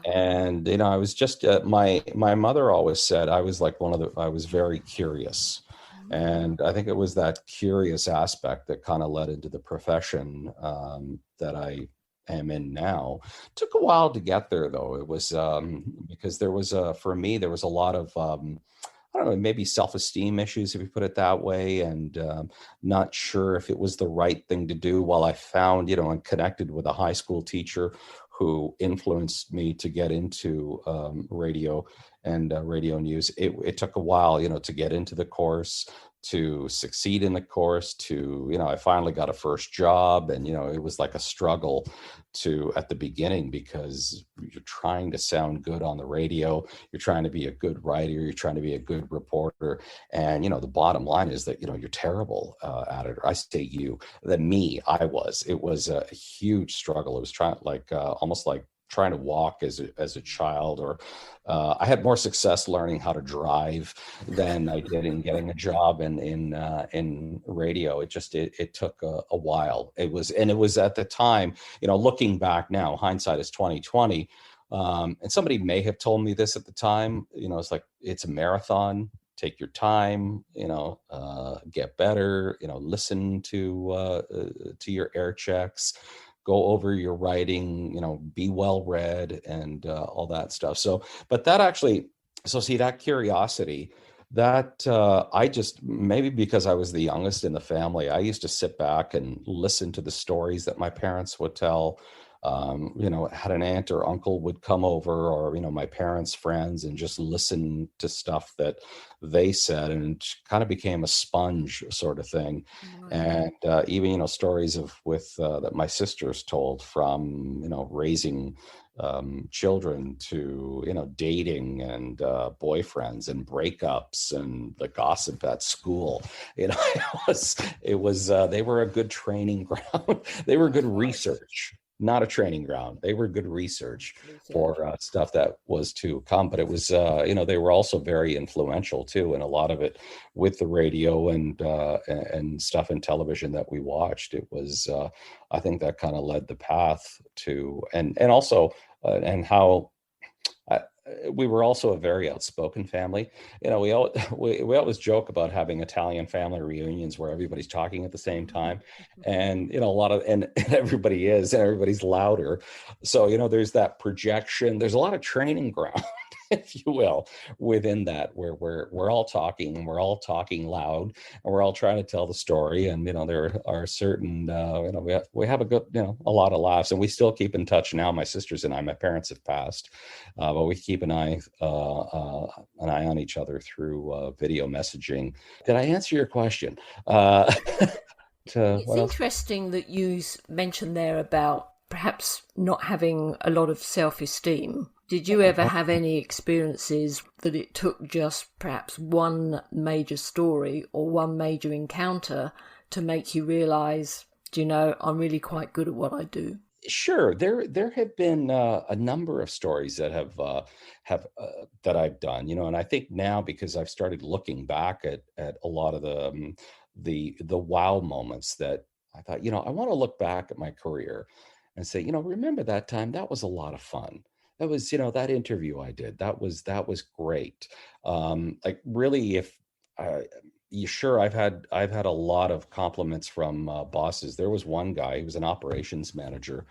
Wow. And I was just my mother always said I was I was very curious. And I think it was that curious aspect that kind of led into the profession that I am in now. Took a while to get there, though. It was because there was for me, there was a lot of I don't know, maybe self-esteem issues, if you put it that way, and not sure if it was the right thing to do. While I found, and connected with a high school teacher who influenced me to get into radio and radio news. It took a while, to get into the course, to succeed in the course, to, I finally got a first job, and, it was like a struggle at the beginning, because you're trying to sound good on the radio. You're trying to be a good writer. You're trying to be a good reporter. And, the bottom line is that, you're terrible at it. Or I say it was a huge struggle. It was almost like trying to walk as a child, or I had more success learning how to drive than I did in getting a job in radio. It took a while. It was at the time, looking back now, hindsight is 2020. And somebody may have told me this at the time, it's like, it's a marathon. Take your time, get better, listen to your air checks, go over your writing, be well read, and all that stuff. So, but that actually, So see, that curiosity, that I just, maybe because I was the youngest in the family, I used to sit back and listen to the stories that my parents would tell. Had an aunt or uncle would come over, or my parents' friends, and just listen to stuff that they said, and it kind of became a sponge sort of thing. Right. And even stories of with that my sisters told, from raising children, to dating, and boyfriends and breakups and the gossip at school. It was they were a good training ground. They were good research, not a training ground. They were good research for stuff that was to come. But it was they were also very influential too, and a lot of it with the radio and stuff in television that we watched. It was I think that kind of led the path to, and also and how I, we were also a very outspoken family. We always joke about having Italian family reunions where everybody's talking at the same time, and a lot of and everybody's louder. So there's that projection. There's a lot of training ground, if you will, within that, where we're all talking, and we're all talking loud, and we're all trying to tell the story. And there are certain we have a good a lot of laughs, and we still keep in touch now. My sisters and I, my parents have passed, but we keep an eye on each other through video messaging. Did I answer your question? It's interesting that you mentioned there about perhaps not having a lot of self-esteem. Did you ever have any experiences that it took just perhaps one major story or one major encounter to make you realise, I'm really quite good at what I do? Sure, there have been a number of stories that have that I've done, and I think now, because I've started looking back at a lot of the wow moments, that I thought, I want to look back at my career and say, remember that time? That was a lot of fun. That was, that interview I did. That was great. Like, really, if sure, I've had a lot of compliments from bosses. There was one guy who was an operations manager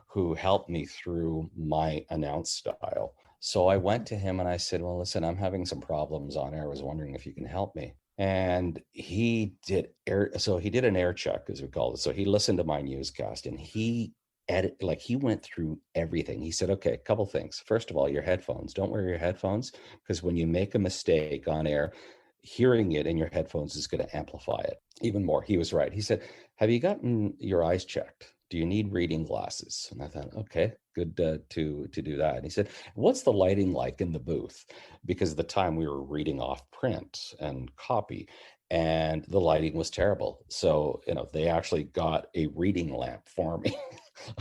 who helped me through my announce style. So I went to him and I said, well, listen, I'm having some problems on air. I was wondering if you can help me. And he did an air check, as we call it. So he listened to my newscast, and he went through everything. He said, okay, a couple things. First of all, your headphones. Don't wear your headphones, because when you make a mistake on air, hearing it in your headphones is going to amplify it even more. He was right. He said, have you gotten your eyes checked? Do you need reading glasses? And I thought, okay, good to do that. And he said, what's the lighting like in the booth? Because at the time we were reading off print and copy, and the lighting was terrible. So, they actually got a reading lamp for me.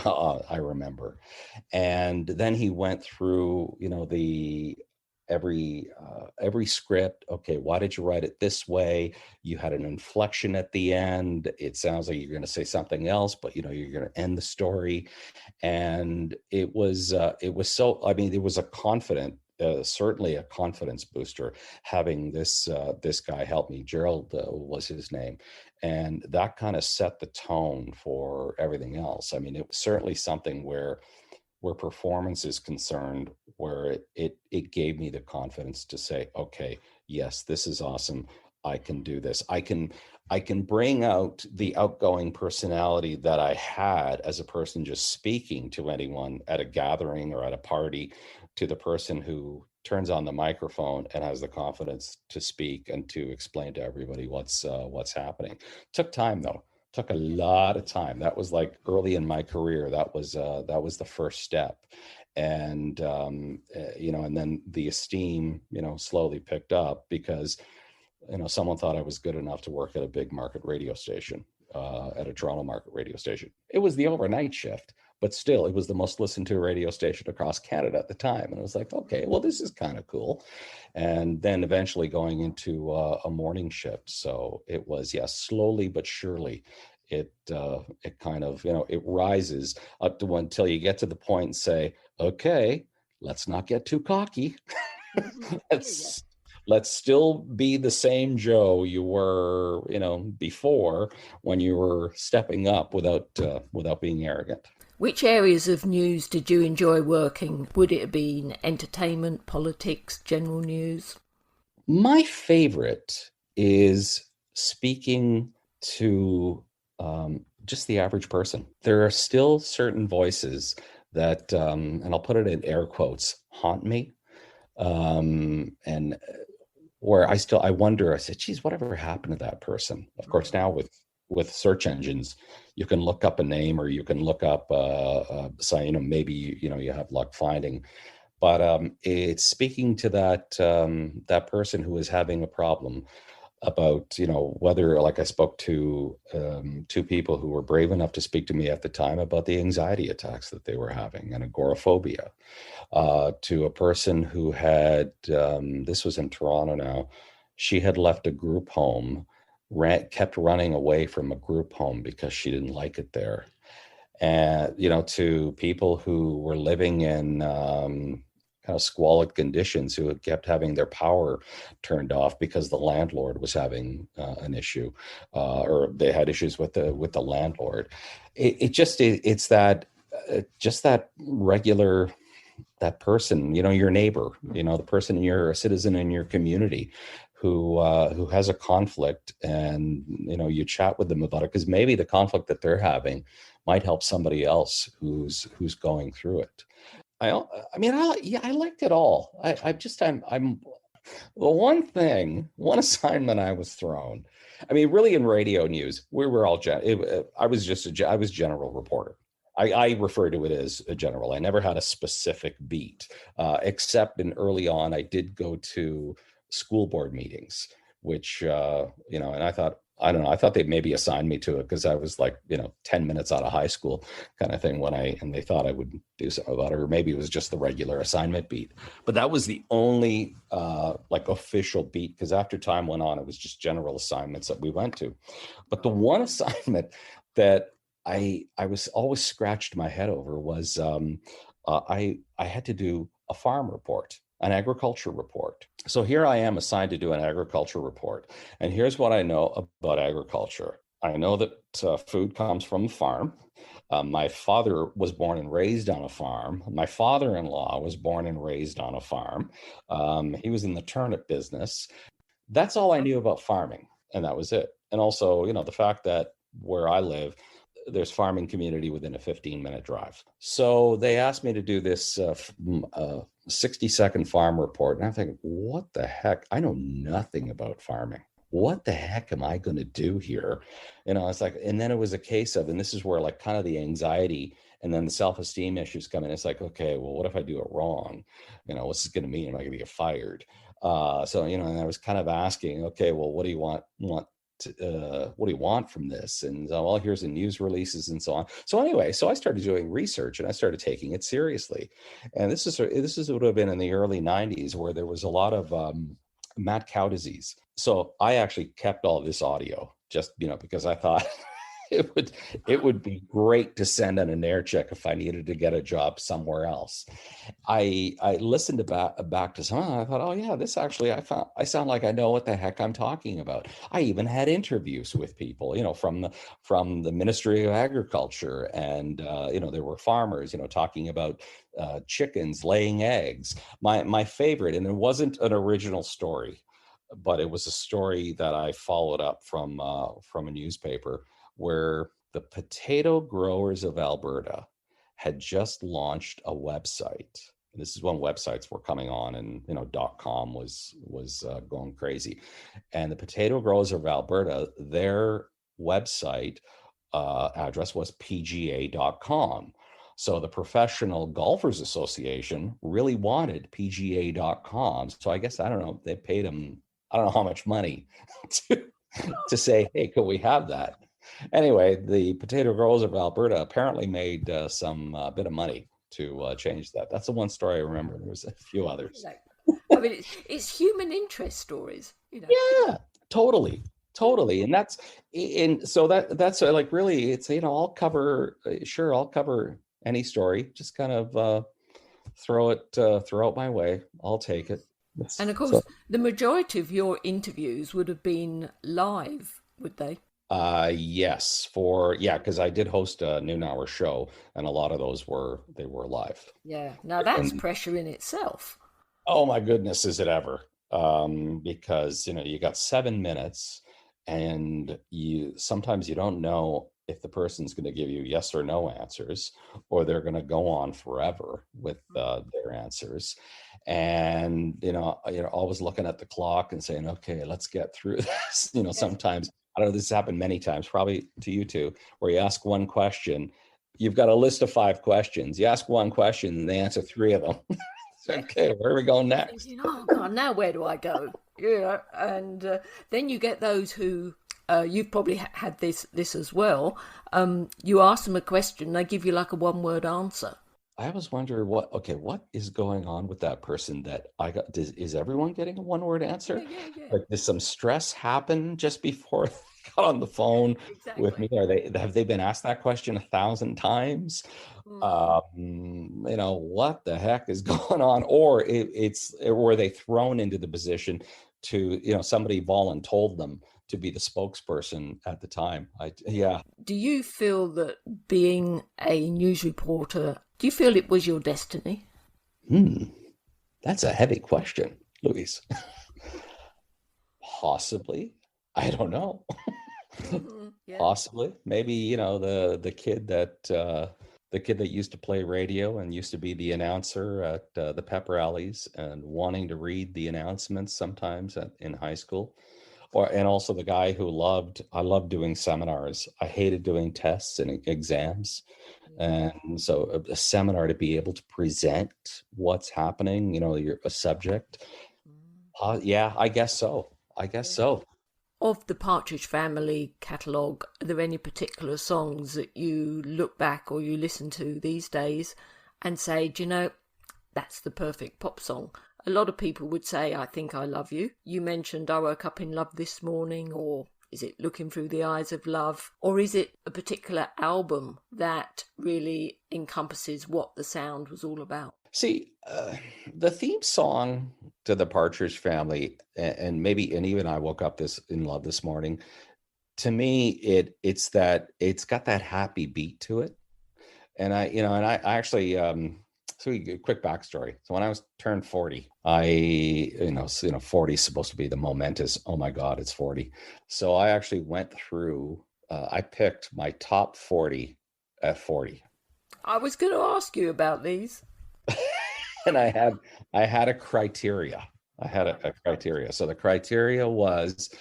I remember. And then he went through, the every script. Okay, why did you write it this way? You had an inflection at the end. It sounds like you're going to say something else, but you're going to end the story. And it was so, I mean, it was a confident, certainly a confidence booster, having this guy help me. Gerald was his name, and that kind of set the tone for everything else. I mean, it was certainly something where performance is concerned, where it gave me the confidence to say, okay, yes, this is awesome. I can do this. I can bring out the outgoing personality that I had as a person just speaking to anyone at a gathering or at a party, to the person who turns on the microphone and has the confidence to speak and to explain to everybody what's happening. Took time, though. Took a lot of time. That was like early in my career. That was the first step. And and then the esteem slowly picked up, because someone thought I was good enough to work at a big market radio station, at a Toronto market radio station. It was the overnight shift, but still, it was the most listened to radio station across Canada at the time. And I was like, okay, well, this is kind of cool. And then eventually going into a morning shift. So it was, yes, slowly but surely, it kind of, it rises up to until you get to the point and say, okay, let's not get too cocky. Let's still be the same Joe you were, before, when you were stepping up without being arrogant. Which areas of news did you enjoy working? Would it have been entertainment, politics, general news? My favorite is speaking to just the average person. There are still certain voices that, and I'll put it in air quotes, haunt me. And where I wonder, I said, geez, whatever happened to that person? Of course, now with search engines, you can look up a name, or you can look up, so, maybe, you have luck finding. But it's speaking to that person who is having a problem about, whether, like, I spoke to two people who were brave enough to speak to me at the time about the anxiety attacks that they were having and agoraphobia, to a person who had, this was in Toronto now, she had left a group home, kept running away from a group home because she didn't like it there. And, to people who were living in kind of squalid conditions, who had kept having their power turned off because the landlord was having an issue, or they had issues with the landlord. It's that, just that regular, that person, your neighbor, the person, you're a citizen in your community who has a conflict, and, you chat with them about it, because maybe the conflict that they're having might help somebody else who's going through it. I liked it all. I'm the one assignment I was thrown. Really, in radio news, we were all, I was general reporter. I refer to it as a general. I never had a specific beat, except in early on, I did go to school board meetings, which, and I don't know, I thought they'd maybe assign me to it because I was like, 10 minutes out of high school kind of thing, and they thought I would do something about it, or maybe it was just the regular assignment beat. But that was the only like official beat, because after time went on, it was just general assignments that we went to. But the one assignment that I was always scratched my head over was I had to do a farm report, an agriculture report. So here I am assigned to do an agriculture report. And here's what I know about agriculture. I know that food comes from a farm. My father was born and raised on a farm. My father-in-law was born and raised on a farm. He was in the turnip business. That's all I knew about farming. And that was it. And also, the fact that where I live, there's farming community within a 15-minute drive. So they asked me to do this 60-second farm report. And I'm thinking, what the heck? I know nothing about farming. What the heck am I going to do here? It's like, and then it was a case of, and this is where like kind of the anxiety and then the self-esteem issues come in. It's like, okay, well, what if I do it wrong? What's this going to mean? Am I going to get fired? And I was kind of asking, okay, well, what do you want what do you want from this? And well, here's the news releases and so on. So anyway, so I started doing research and I started taking it seriously. And this would have been in the early 90s, where there was a lot of mad cow disease. So I actually kept all this audio just, because I thought it would be great to send on an air check if I needed to get a job somewhere else. I listened back to some, and I thought, oh yeah, this actually, I sound like I know what the heck I'm talking about. I even had interviews with people, from the Ministry of Agriculture, and there were farmers, talking about chickens laying eggs. My favorite, and it wasn't an original story, but it was a story that I followed up from a newspaper, where the potato growers of Alberta had just launched a website. And this is when websites were coming on, and .com was going crazy. And the potato growers of Alberta, their website address was pga.com. So the Professional Golfers Association really wanted pga.com. So I guess, I don't know, they paid them, I don't know how much money to say, hey, could we have that? Anyway, the potato growers of Alberta apparently made some bit of money to change that. That's the one story I remember. There was a few others. It's human interest stories, Yeah, totally. And that's like, really, it's, I'll cover any story. Just kind of throw it my way. I'll take it. And of course, the majority of your interviews would have been live, would they? Yes, because I did host a noon hour show, and a lot of those were live. Yeah. Now that's And pressure in itself. oh my goodness, is it ever? Because you got 7 minutes, and you sometimes you don't know if the person's going to give you yes or no answers, or they're going to go on forever with their answers. And you're always looking at the clock and saying, okay, let's get through this. Sometimes, I don't know, this has happened many times, probably to you too, where you ask one question, you've got a list of 5 questions, you ask one question and they answer 3 of them. Okay, where are we going next? Thinking, oh God, now where do I go? And then you get those who you've probably had this as well. You ask them a question, they give you like a one-word answer. I always wonder what is going on with that person that I got. Is everyone getting a one-word answer? Yeah. Like, does some stress happen just before they got on the phone with me? Have they been asked that question 1,000 times? What the heck is going on? Or were they thrown into the position to, somebody voluntold them to be the spokesperson at the time? Do you feel that being a news reporter, do you feel it was your destiny? That's a heavy question, Louise. Possibly. I don't know. Yeah. Possibly. Maybe, the kid that used to play radio and used to be the announcer at the pep rallies and wanting to read the announcements sometimes in high school. And also the guy who I loved doing seminars. I hated doing tests and exams. And so a seminar, to be able to present what's happening, you're a subject. Yeah, I guess so. Of the Partridge Family catalogue, are there any particular songs that you look back or you listen to these days and say, do you know, that's the perfect pop song? A lot of people would say, I Think I Love You. You mentioned I Woke Up in Love This Morning, or is it Looking Through the Eyes of Love? Or is it a particular album that really encompasses what the sound was all about? See, the theme song to the Partridge Family, and even I Woke Up in Love This Morning, to me, it's got that happy beat to it. And I actually, so a quick backstory. So when I was turned 40, 40 is supposed to be the momentous, oh my God, it's 40. So I actually went through, I picked my top 40 at 40. I was going to ask you about these. And I had a criteria. So the criteria was,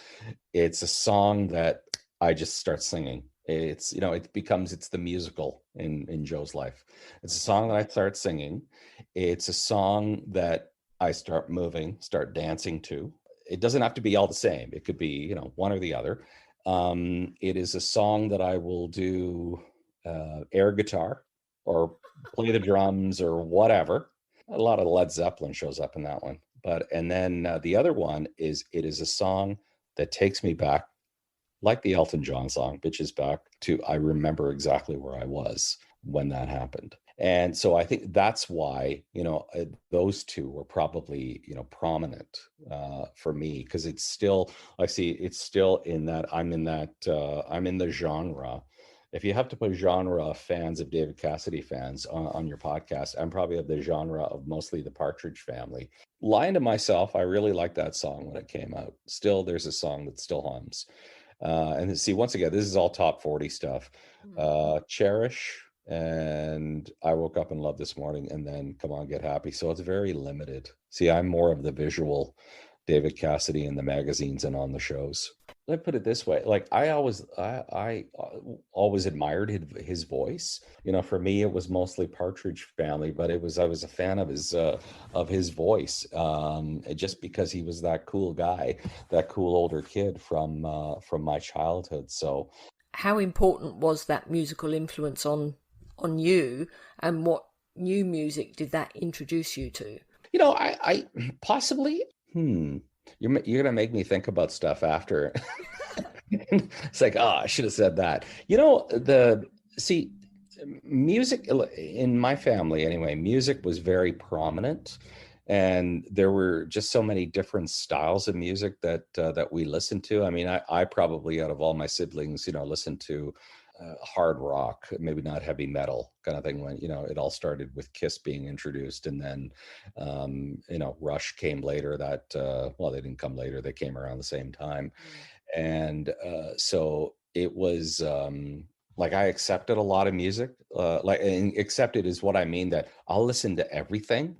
it's a song that I just start singing. It's, it's the musical in Joe's life. It's a song that I start singing. It's a song that I start moving, start dancing to. It doesn't have to be all the same. It could be, one or the other. It is a song that I will do air guitar or play the drums or whatever. A lot of Led Zeppelin shows up in that one. And then the other one is, it is a song that takes me back, like the Elton John song, Bitches Back, to I remember exactly where I was when that happened. And so I think that's why, those two were probably, prominent for me, because it's still in that, I'm in the genre. If you have to put genre of fans of David Cassidy fans on your podcast, I'm probably of the genre of mostly the Partridge Family. Lying to myself, I really liked that song when it came out. Still, there's a song that still hums. And see, once again, this is all top 40 stuff. Cherish and I Woke Up in Love This Morning, and then Come On Get Happy. So it's very limited. See, I'm more of the visual David Cassidy in the magazines and on the shows. Let me put it this way: like I always admired his voice. For me, it was mostly Partridge Family, but I was a fan of his voice, just because he was that cool guy, that cool older kid from my childhood. So, how important was that musical influence on you, and what new music did that introduce you to? I possibly. You're gonna make me think about stuff after. It's like, I should have said that. Music in my family anyway, music was very prominent, And there were just so many different styles of music that we listened to. I mean, I probably, out of all my siblings, listened to hard rock, maybe not heavy metal kind of thing, when it all started with Kiss being introduced, and then Rush came later. That well, they didn't come later, they came around the same time. And so it was like, I accepted a lot of music, and accepted is what I mean, that I'll listen to everything,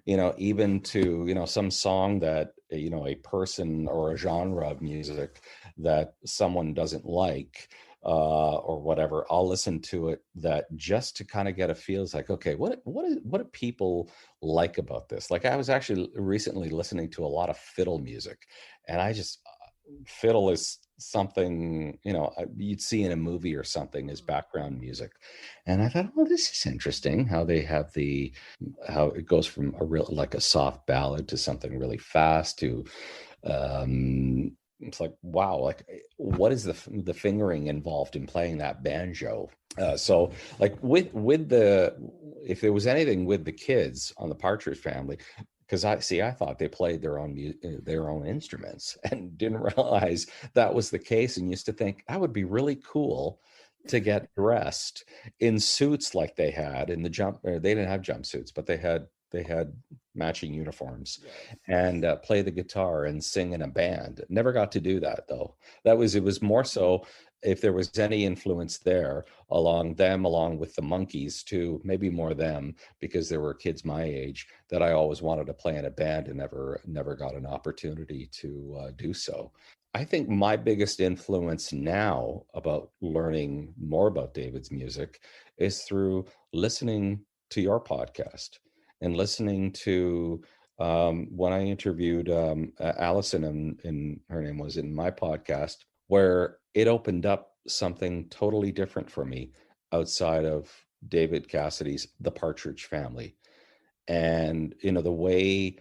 even to some song that a person or a genre of music that someone doesn't like, or whatever, I'll listen to it, that just to kind of get a feel. It's like, okay, what do people like about this? Like, I was actually recently listening to a lot of fiddle music, and I just fiddle is something you'd see in a movie or something as background music. And I thought, well, this is interesting how they have how it goes from a real, like a soft ballad, to something really fast, to it's like, wow, like, what is the fingering involved in playing that banjo? So like, with the, if there was anything with the kids on the Partridge Family, because I thought they played their own instruments, and didn't realize that was the case, and used to think that would be really cool to get dressed in suits like they had in they didn't have jumpsuits, but they had matching uniforms, and play the guitar and sing in a band. Never got to do that, though. It was more so, if there was any influence there, along with the Monkees too, maybe more them, because there were kids my age that I always wanted to play in a band, and never got an opportunity to do so. I think my biggest influence now about learning more about David's music is through listening to your podcast, and listening to when I interviewed Allison, and her name was, in my podcast, where it opened up something totally different for me outside of David Cassidy's The Partridge Family. And the way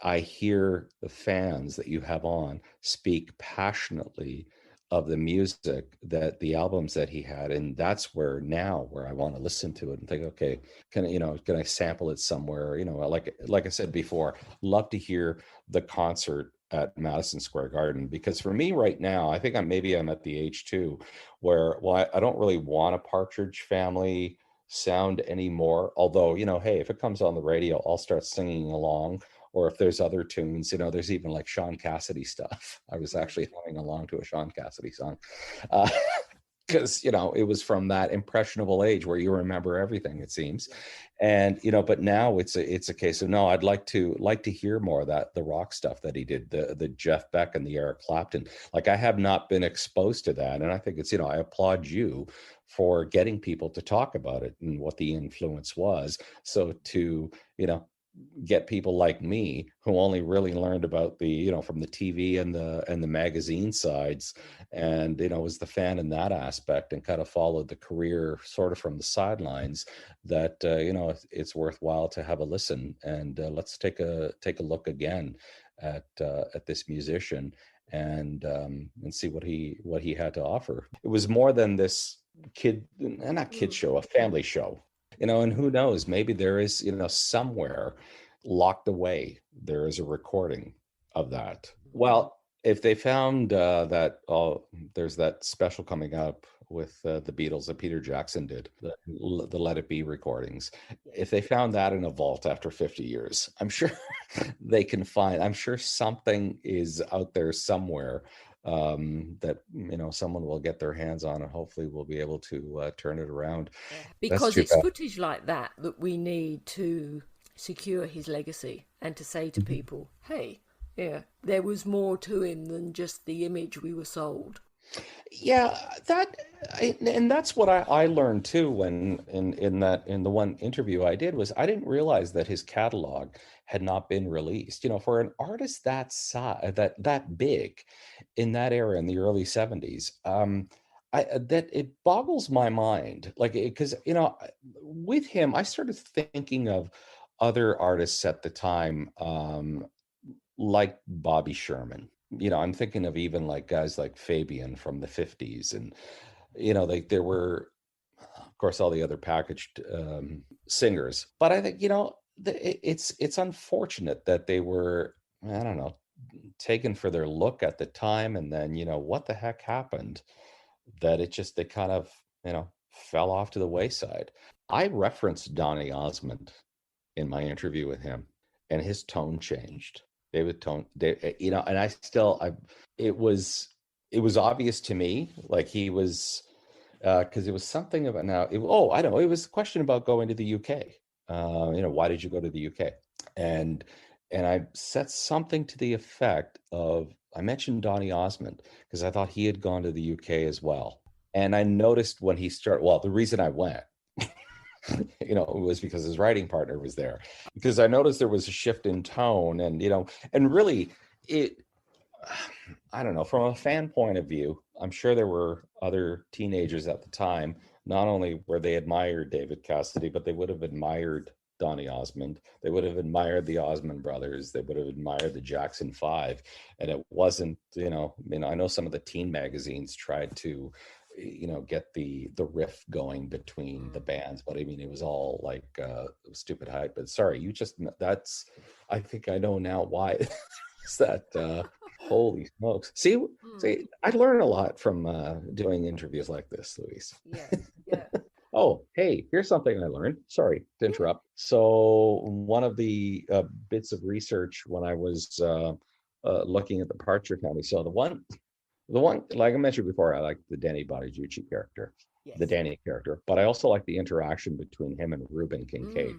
I hear the fans that you have on speak passionately of the music, that the albums that he had. And that's where I want to listen to it and think, okay, can I sample it somewhere? Like I said before, love to hear the concert at Madison Square Garden, because for me right now, I think I'm at the age too, where, well, I don't really want a Partridge Family sound anymore. Although, hey, if it comes on the radio, I'll start singing along. Or if there's other tunes, there's even like Sean Cassidy stuff. I was actually humming along to a Sean Cassidy song, because it was from that impressionable age where you remember everything, it seems. And but now it's a case of, no, I'd like to hear more of that, the rock stuff that he did, the Jeff Beck and the Eric Clapton. Like, I have not been exposed to that, and I think it's I applaud you for getting people to talk about it and what the influence was. So to get people like me, who only really learned about the from the TV and the magazine sides, and was the fan in that aspect, and kind of followed the career sort of from the sidelines, that it's worthwhile to have a listen. And let's take a look again at this musician, and see what he had to offer. It was more than this not kid show, a family show. And who knows, maybe there is, somewhere locked away, there is a recording of that. Well, if they found there's that special coming up with the Beatles that Peter Jackson did, the Let It Be recordings. If they found that in a vault after 50 years, I'm sure I'm sure something is out there somewhere, that someone will get their hands on, and hopefully we'll be able to turn it around. Because it's footage like that we need to secure his legacy, and to say to people, hey, there was more to him than just the image we were sold. Yeah, and that's what I learned too, when in the one interview I did, was I didn't realize that his catalog had not been released. For an artist that size, that big, in that era, in the early 70s, that it boggles my mind. Like, because with him, I started thinking of other artists at the time, like Bobby Sherman. I'm thinking of even like guys like Fabian from the 50s, and like there were, of course, all the other packaged singers. But I think It's unfortunate that they were, I don't know, taken for their look at the time, and then what the heck happened, that they kind of fell off to the wayside. I referenced Donny Osmond in my interview with him, and his tone changed. And it was obvious to me, like he was, because it was something about I know, it was a question about going to the UK. Why did you go to the UK? And I said something to the effect of, I mentioned Donny Osmond because I thought he had gone to the UK as well. And I noticed when he started, well, the reason I went, it was because his writing partner was there, because I noticed there was a shift in tone, and really I don't know, from a fan point of view, I'm sure there were other teenagers at the time, not only were they admired David Cassidy, but they would have admired Donny Osmond. They would have admired the Osmond brothers. They would have admired the Jackson Five. And it wasn't, I know some of the teen magazines tried to, get the riff going between the bands, but I mean, it was all like stupid hype. But sorry, I think I know now why. Is that holy smokes. See, I learn a lot from doing interviews like this, Louise. Yeah. Oh, hey, here's something I learned. Sorry to interrupt. So one of the bits of research when I was looking at the Partridge Family, so the one, like I mentioned before, I like the Danny Bonaducci character, the Danny character, but I also like the interaction between him and Reuben Kincaid.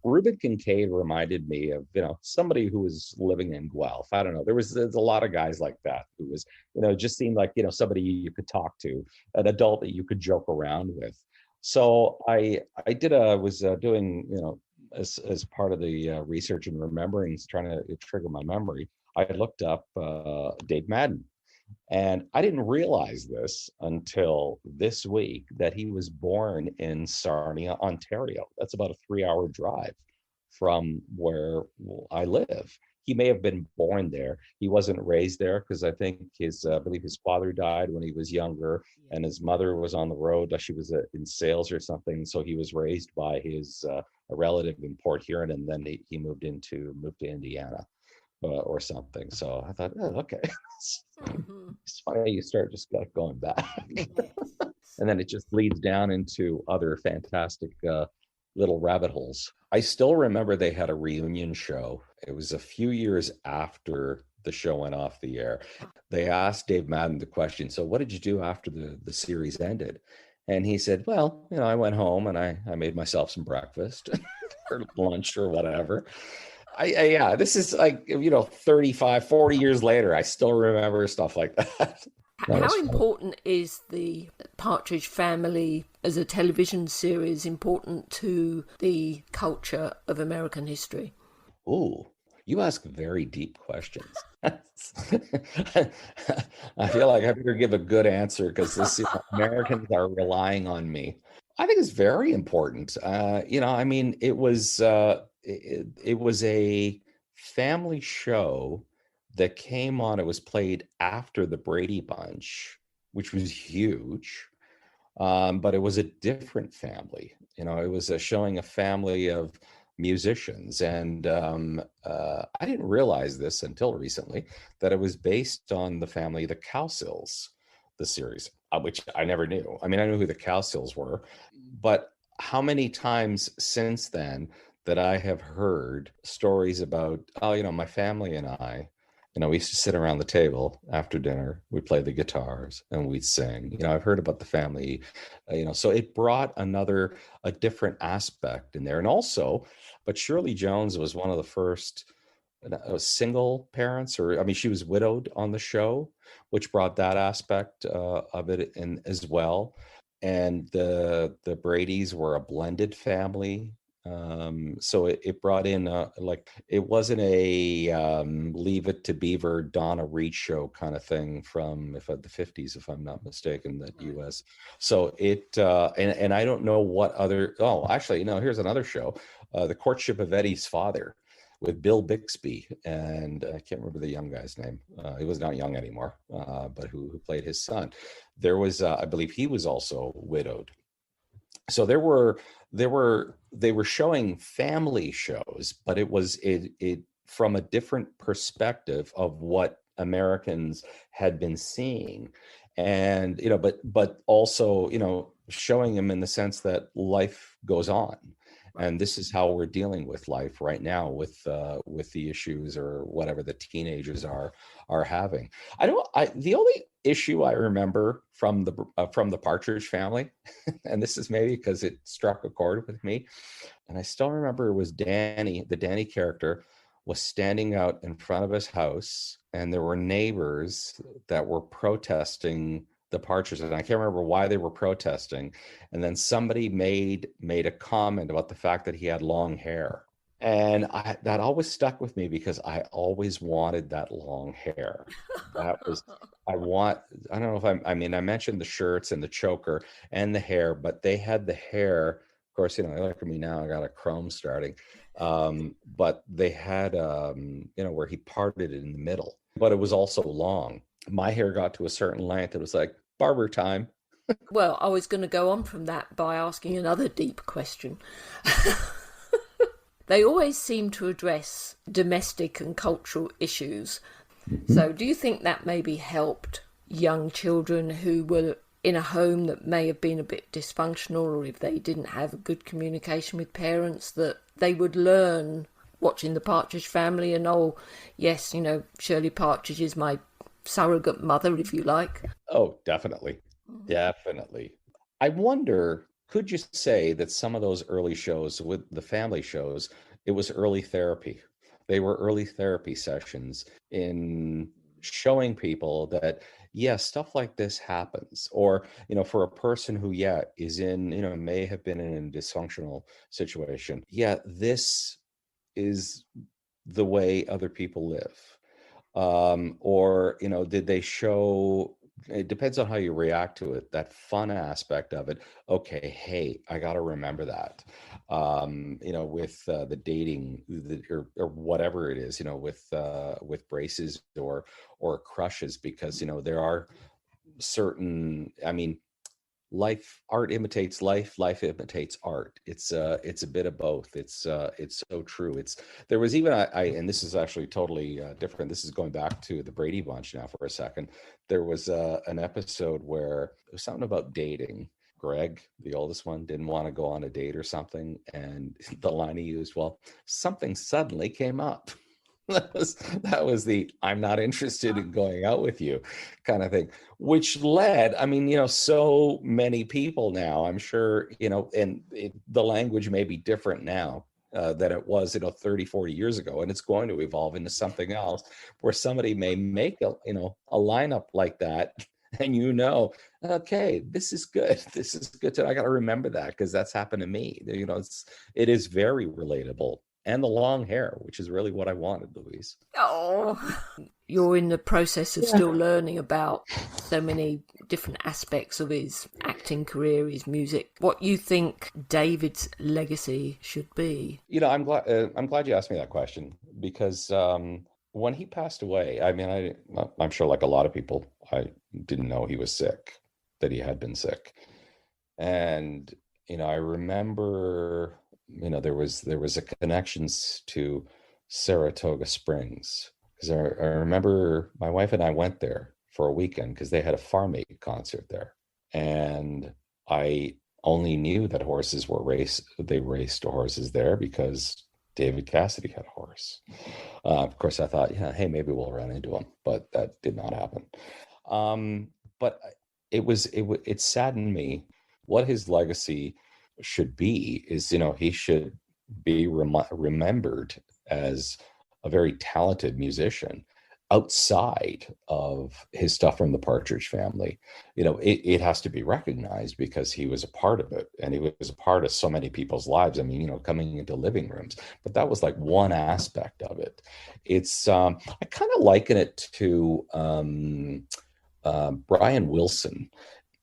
Reuben Kincaid reminded me of, somebody who was living in Guelph. I don't know. There's a lot of guys like that who was, just seemed like, somebody you could talk to, an adult that you could joke around with. So I was doing, as part of the research and remembering, trying to trigger my memory, I looked up Dave Madden. And I didn't realize this until this week, that he was born in Sarnia, Ontario. That's about a 3-hour drive from where I live. He may have been born there. He wasn't raised there, because I think I believe his father died when he was younger, and his mother was on the road. She was in sales or something. So he was raised by his a relative in Port Huron, and then he moved to Indiana. Or something. So I thought, okay, it's funny you start just going back. And then it just leads down into other fantastic little rabbit holes. I still remember they had a reunion show. It was a few years after the show went off the air. They asked Dave Madden the question, so what did you do after the series ended? And he said, well, I went home and I made myself some breakfast or lunch or whatever. This is like, 35, 40 years later, I still remember stuff like that. How important is the Partridge Family as a television series important to the culture of American history? Ooh, you ask very deep questions. I feel like I better give a good answer, because Americans are relying on me. I think it's very important. It was a family show that came on. It was played after the Brady Bunch, which was huge. But it was a different family. It was showing a family of musicians. And I didn't realize this until recently, that it was based on the family, the Cowsills, the series, which I never knew. I mean, I knew who the Cowsills were, but how many times since then that I have heard stories about, my family and I, we used to sit around the table after dinner, we'd play the guitars and we'd sing. I've heard about the family, so it brought a different aspect in there. And also, but Shirley Jones was one of the first single parents, she was widowed on the show, which brought that aspect of it in as well. And the Bradys were a blended family. So it brought in it wasn't a Leave It to Beaver, Donna Reed show kind of thing from the 50s, if I'm not mistaken, that US. So it and I don't know what other. Oh, actually, here's another show, The Courtship of Eddie's Father, with Bill Bixby, and I can't remember the young guy's name. He was not young anymore, but who played his son. There was, I believe, he was also widowed. So they were showing family shows, but it from a different perspective of what Americans had been seeing. And but also, showing them in the sense that life goes on. And this is how we're dealing with life right now with the issues or whatever the teenagers are having. The only issue I remember from the Partridge Family, and this is maybe because it struck a chord with me, and I still remember, it was Danny, the Danny character was standing out in front of his house, and there were neighbors that were protesting the Partridge, and I can't remember why they were protesting. And then somebody made a comment about the fact that he had long hair. And that always stuck with me because I always wanted that long hair. That was, I don't know if I mentioned the shirts and the choker and the hair, but they had the hair. Of course, look at me now, I got a chrome starting. But they had, where he parted it in the middle, but it was also long. My hair got to a certain length. It was like barber time. Well, I was going to go on from that by asking another deep question. They always seem to address domestic and cultural issues. Mm-hmm. So do you think that maybe helped young children who were in a home that may have been a bit dysfunctional, or if they didn't have a good communication with parents, that they would learn watching the Partridge Family and, oh, yes, Shirley Partridge is my surrogate mother, if you like? Oh, definitely. Definitely. I wonder, could you say that some of those early shows with the family shows, it was early therapy? They were early therapy sessions in showing people that, yes, stuff like this happens. Or, for a person who, is in, may have been in a dysfunctional situation. Yeah, this is the way other people live. Or, did they show, it depends on how you react to it, that fun aspect of it. Okay, hey, I got to remember that. With the dating or whatever it is, with braces or crushes, because, there are certain, art imitates life imitates art. It's a bit of both. It's so true. There was even and this is actually totally different. This is going back to the Brady Bunch now for a second. There was an episode where it was something about dating. Greg, the oldest one, didn't want to go on a date or something, and the line he used, well, something suddenly came up. that was the I'm not interested in going out with you kind of thing, which led, so many people now, I'm sure, and the language may be different now than it was, 30, 40 years ago, and it's going to evolve into something else where somebody may make a lineup like that, and okay, this is good. This is good. I got to remember that because that's happened to me. It is very relatable. And the long hair, which is really what I wanted, Louise. Oh, you're in the process of still learning about so many different aspects of his acting career, his music. What you think David's legacy should be? I'm glad you asked me that question, because when he passed away, I'm sure, like a lot of people, I didn't know he was sick, that he had been sick, and I remember. There was a connections to Saratoga Springs, because I remember my wife and I went there for a weekend because they had a Farm Aid concert there, and I only knew that horses were they raced horses there because David Cassidy had a horse. Of course, I thought, hey, maybe we'll run into him, but that did not happen. But it saddened me. What his legacy should be is, he should be remembered as a very talented musician outside of his stuff from the Partridge Family. It has to be recognized because he was a part of it, and he was a part of so many people's lives. Coming into living rooms, but that was like one aspect of it. It's I kind of liken it to Brian Wilson.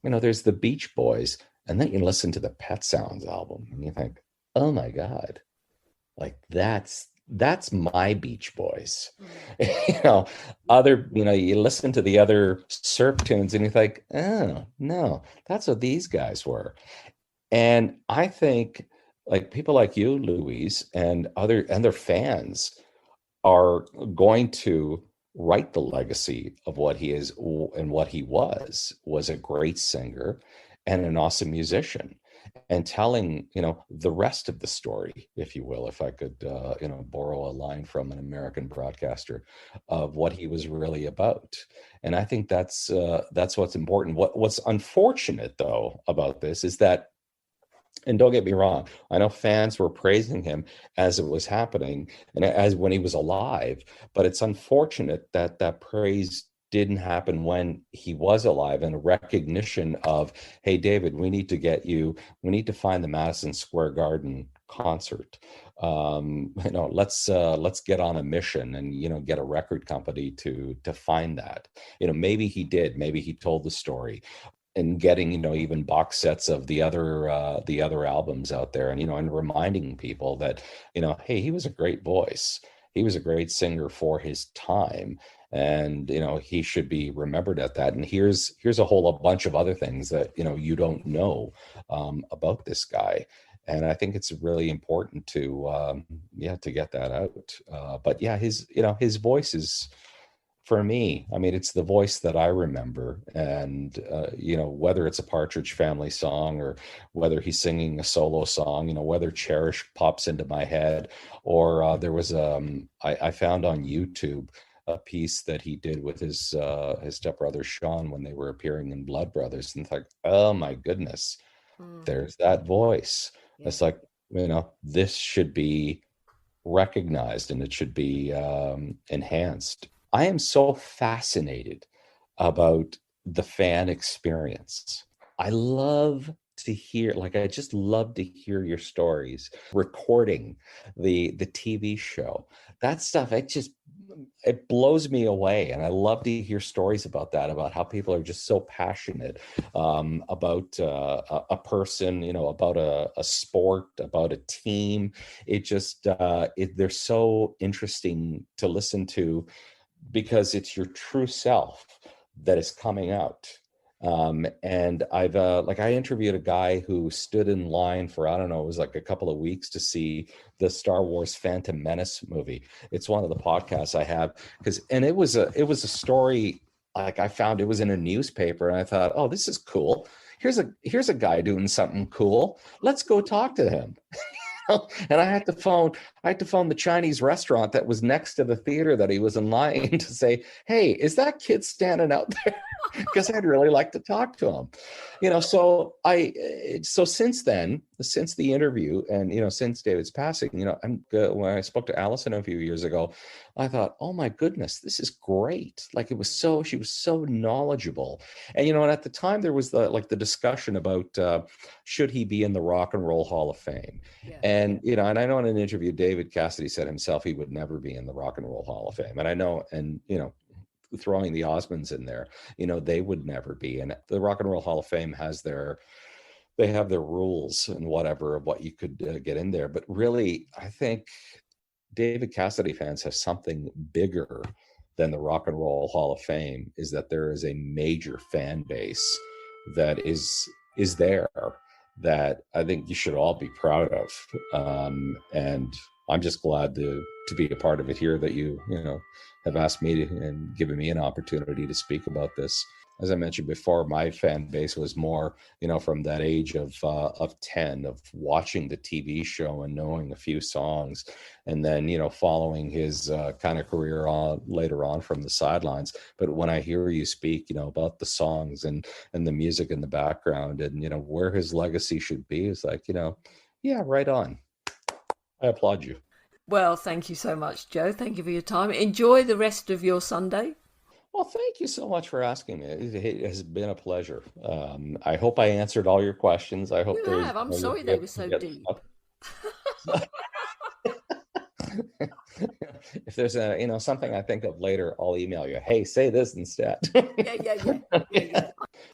There's the Beach Boys, and then you listen to the Pet Sounds album and you think, oh my God, like that's my Beach Boys. You listen to the other surf tunes and you think, oh no, that's what these guys were. And I think like people like you, Louise, and their fans are going to write the legacy of what he is and what he was a great singer and an awesome musician, and telling the rest of the story, if you will, if I could borrow a line from an American broadcaster, of what he was really about. And I think that's what's important. What's unfortunate though about this is that, and don't get me wrong, I know fans were praising him as it was happening and as when he was alive, but it's unfortunate that that praise didn't happen when he was alive, and a recognition of, hey, David, we need to find the Madison Square Garden concert. Let's get on a mission and get a record company to find that. Maybe he did, maybe he told the story, and getting even box sets of the other albums out there, and reminding people that hey, he was a great voice, he was a great singer for his time, and he should be remembered at that. And here's a bunch of other things that you don't know about this guy, and I think it's really important to get that out. But yeah, his voice is, for me, I mean, it's the voice that I remember. And, whether it's a Partridge Family song or whether he's singing a solo song, whether Cherish pops into my head, or there was, I found on YouTube a piece that he did with his stepbrother Sean when they were appearing in Blood Brothers. And it's like, oh my goodness, there's that voice. Yeah. It's like, this should be recognized and it should be enhanced. I am so fascinated about the fan experience. I just love to hear your stories, recording the TV show, that stuff. It blows me away. And I love to hear stories about that, about how people are just so passionate about a person, about a sport, about a team. They're so interesting to listen to, because it's your true self that is coming out. And I've I interviewed a guy who stood in line for, I don't know, it was like a couple of weeks to see the Star Wars Phantom Menace movie. It's one of the podcasts I have, and it was a story, like I found it was in a newspaper, and I thought, oh, this is cool. Here's a guy doing something cool. Let's go talk to him. And I had to phone the Chinese restaurant that was next to the theater that he was in line to say, hey, is that kid standing out there? Because I'd really like to talk to him. So since then, since the interview, and since David's passing, when I spoke to Allison a few years ago, I thought, oh my goodness, this is great. Like she was so knowledgeable. And and at the time there was the discussion about should he be in the Rock and Roll Hall of Fame? Yeah. And and I know in an interview David Cassidy said himself he would never be in the Rock and Roll Hall of Fame. And I know, and throwing the Osmonds in there, they would never be. And the Rock and Roll Hall of Fame they have their rules and whatever of what you could get in there. But really, I think David Cassidy fans have something bigger than the Rock and Roll Hall of Fame, is that there is a major fan base that is there, that I think you should all be proud of. And I'm just glad to be a part of it here, that you have asked me and given me an opportunity to speak about this. As I mentioned before, my fan base was more, from that age of 10, of watching the TV show and knowing a few songs, and then, following his kind of career on later on from the sidelines. But when I hear you speak, about the songs and the music in the background, and, where his legacy should be, it's like, yeah, right on. I applaud you. Well, thank you so much, Joe. Thank you for your time. Enjoy the rest of your Sunday. Well, thank you so much for asking me. It has been a pleasure. I hope I answered all your questions. I hope you have. I'm sorry they were so deep. If there's something I think of later, I'll email you. Hey, say this instead. Yeah.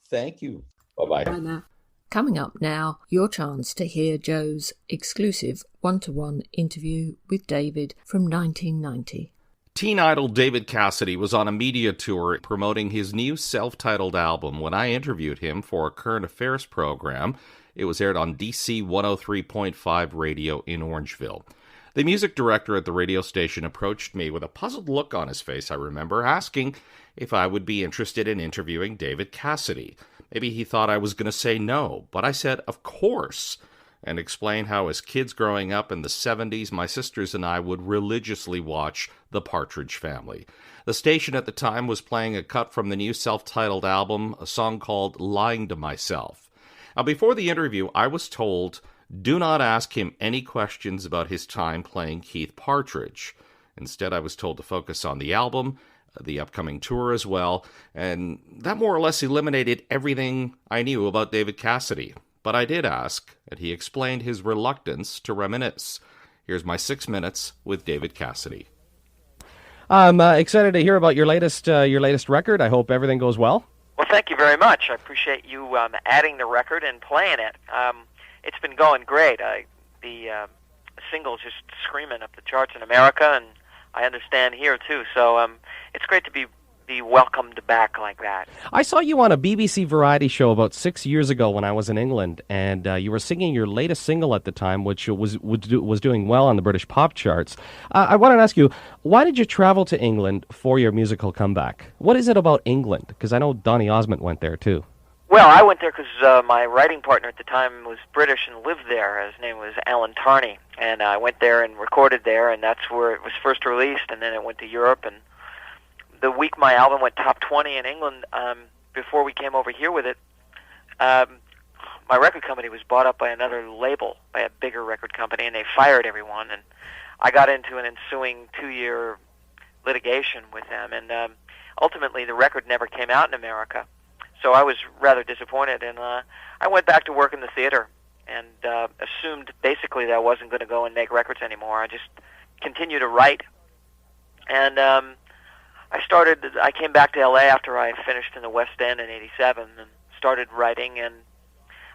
Thank you. Bye-bye. Bye now. Coming up now, your chance to hear Joe's exclusive one-to-one interview with David from 1990. Teen idol David Cassidy was on a media tour promoting his new self-titled album when I interviewed him for a current affairs program. It was aired on DC 103.5 radio in Orangeville. The music director at the radio station approached me with a puzzled look on his face, I remember, asking if I would be interested in interviewing David Cassidy. Maybe he thought I was going to say no, but I said, of course, and explained how as kids growing up in the 70s, my sisters and I would religiously watch the Partridge Family. The station at the time was playing a cut from the new self-titled album, a song called Lying to Myself. Now, before the interview, I was told, do not ask him any questions about his time playing Keith Partridge. Instead, I was told to focus on the album, the upcoming tour as well, and that more or less eliminated everything I knew about David Cassidy. But I did ask, and he explained his reluctance to reminisce. Here's my 6 minutes with David Cassidy. I'm excited to hear about your latest record. I hope everything goes well. Well, thank you very much. I appreciate you adding the record and playing it. It's been going great. The single's just screaming up the charts in America, and I understand here too. So it's great to be welcomed back like that. I saw you on a BBC variety show about 6 years ago when I was in England, and you were singing your latest single at the time, which was doing well on the British pop charts. I wanted to ask you, why did you travel to England for your musical comeback? What is it about England? Because I know Donny Osmond went there too. Well, I went there because my writing partner at the time was British and lived there. His name was Alan Tarney, and I went there and recorded there, and that's where it was first released, and then it went to Europe. And the week my album went top 20 in England, before we came over here with it, my record company was bought up by another label, by a bigger record company, and they fired everyone. And I got into an ensuing 2-year litigation with them, and ultimately the record never came out in America. So I was rather disappointed, and I went back to work in the theater and assumed basically that I wasn't going to go and make records anymore. I just continued to write, and I came back to L.A. after I finished in the West End in '87 and started writing, and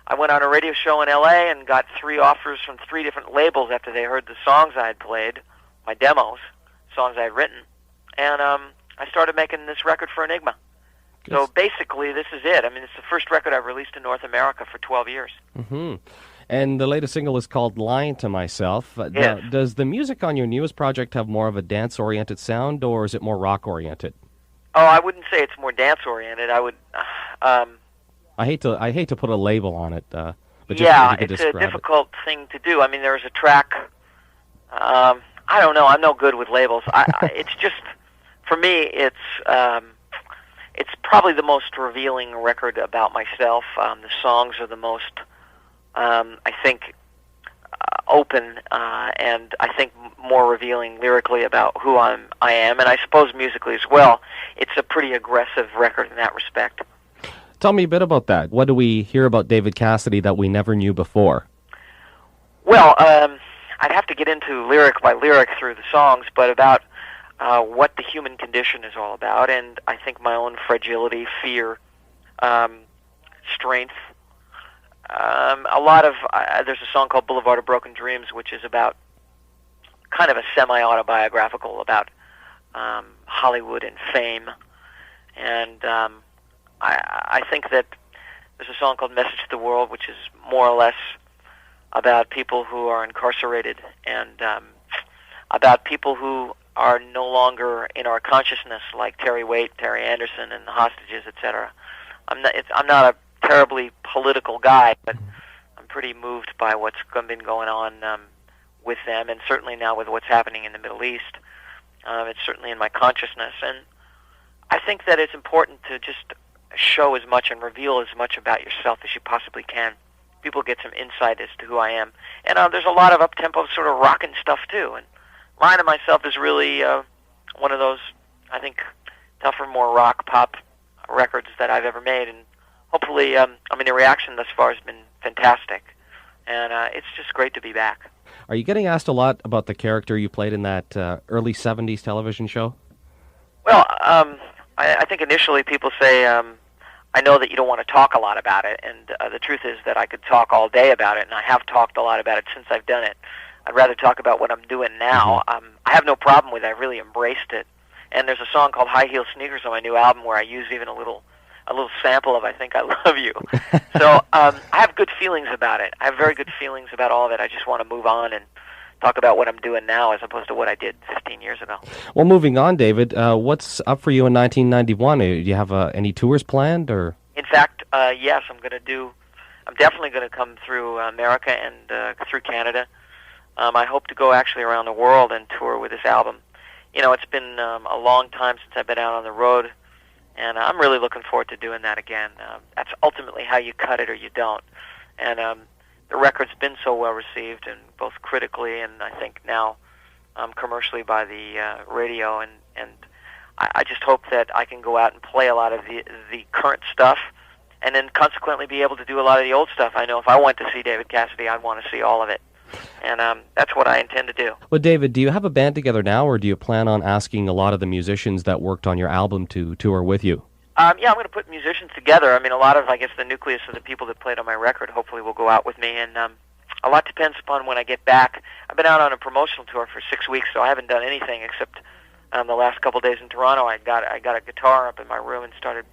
I went on a radio show in L.A. and got 3 offers from 3 different labels after they heard the songs I had played, my demos, songs I had written, and I started making this record for Enigma. So basically, this is it. I mean, it's the first record I've released in North America for 12 years. Mm-hmm. And the latest single is called Lying to Myself. Yes. Does the music on your newest project have more of a dance-oriented sound, or is it more rock-oriented? Oh, I wouldn't say it's more dance-oriented. I would... I hate to put a label on it, but just yeah, if you could it's a describe difficult thing to do. I mean, there's a track... I don't know. I'm no good with labels. It's just... For me, it's probably the most revealing record about myself. The songs are the most, I think, open, and I think more revealing lyrically about who I am, and I suppose musically as well. It's a pretty aggressive record in that respect. Tell me a bit about that. What do we hear about David Cassidy that we never knew before? Well, I'd have to get into lyric by lyric through the songs, but about what the human condition is all about, and I think my own fragility, fear, strength. A lot of there's a song called Boulevard of Broken Dreams, which is about kind of a semi-autobiographical about Hollywood and fame, and I think that there's a song called Message to the World, which is more or less about people who are incarcerated and about people who are no longer in our consciousness, like Terry Waite, Terry Anderson, and the hostages, etc. I'm not a terribly political guy, but I'm pretty moved by what's been going on with them, and certainly now with what's happening in the Middle East. It's certainly in my consciousness, and I think that it's important to just show as much and reveal as much about yourself as you possibly can. People get some insight as to who I am. And there's a lot of up-tempo sort of rockin' stuff, too, and Lying to Myself is really one of those, I think, tougher, more rock pop records that I've ever made. And hopefully, the reaction thus far has been fantastic. And it's just great to be back. Are you getting asked a lot about the character you played in that early 70s television show? Well, I think initially people say, I know that you don't want to talk a lot about it. And the truth is that I could talk all day about it, and I have talked a lot about it since I've done it. I'd rather talk about what I'm doing now. I have no problem with it. I really embraced it. And there's a song called High Heel Sneakers on my new album where I use even a little a little sample of I Think I Love You. So I have good feelings about it. I have very good feelings about all of it. I just want to move on and talk about what I'm doing now as opposed to what I did 15 years ago. Well, moving on, David, what's up for you in 1991? Do you have any tours planned? Or? In fact, yes, I'm definitely going to come through America and through Canada. I hope to go actually around the world and tour with this album. You know, it's been a long time since I've been out on the road, and I'm really looking forward to doing that again. That's ultimately how you cut it or you don't. And the record's been so well received, and both critically and I think now commercially by the radio. And I just hope that I can go out and play a lot of the current stuff, and then consequently be able to do a lot of the old stuff. I know if I went to see David Cassidy, I'd want to see all of it. And that's what I intend to do. Well, David, do you have a band together now, or do you plan on asking a lot of the musicians that worked on your album to tour with you? Yeah, I'm going to put musicians together. I mean, a lot of, I guess, the nucleus of the people that played on my record hopefully will go out with me, and a lot depends upon when I get back. I've been out on a promotional tour for 6 weeks, so I haven't done anything except the last couple of days in Toronto. I got a guitar up in my room and started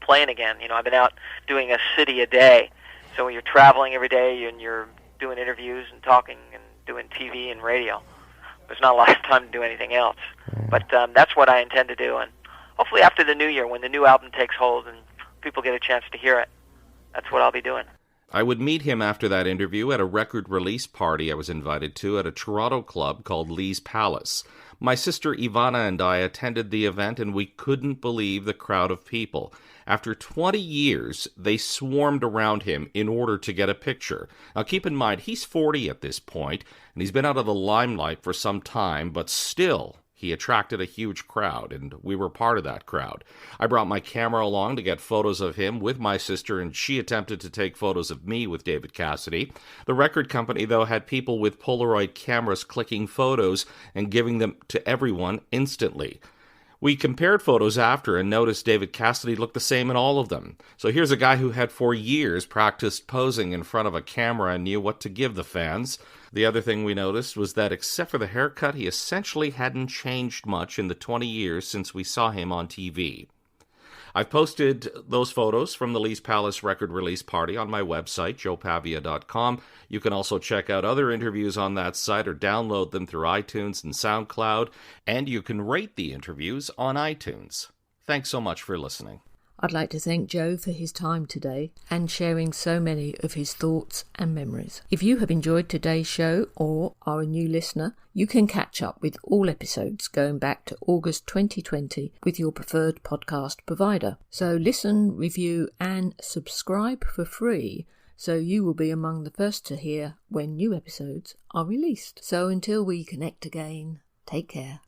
playing again. You know, I've been out doing a city a day, so when you're traveling every day and you're doing interviews and talking and doing TV and radio, there's not a lot of time to do anything else. But that's what I intend to do, and hopefully after the new year, when the new album takes hold and people get a chance to hear it, that's what I'll be doing. I would meet him after that interview at a record release party I was invited to at a Toronto club called Lee's Palace. My sister Ivana and I attended the event, and we couldn't believe the crowd of people. After 20 years, they swarmed around him in order to get a picture. Now, keep in mind, he's 40 at this point, and he's been out of the limelight for some time, but still, he attracted a huge crowd, and we were part of that crowd. I brought my camera along to get photos of him with my sister, and she attempted to take photos of me with David Cassidy. The record company, though, had people with Polaroid cameras clicking photos and giving them to everyone instantly. We compared photos after and noticed David Cassidy looked the same in all of them. So here's a guy who had for years practiced posing in front of a camera and knew what to give the fans. The other thing we noticed was that except for the haircut, he essentially hadn't changed much in the 20 years since we saw him on TV. I've posted those photos from the Lee's Palace record release party on my website, joepavia.com. You can also check out other interviews on that site or download them through iTunes and SoundCloud, and you can rate the interviews on iTunes. Thanks so much for listening. I'd like to thank Joe for his time today and sharing so many of his thoughts and memories. If you have enjoyed today's show or are a new listener, you can catch up with all episodes going back to August 2020 with your preferred podcast provider. So listen, review and subscribe for free so you will be among the first to hear when new episodes are released. So until we connect again, take care.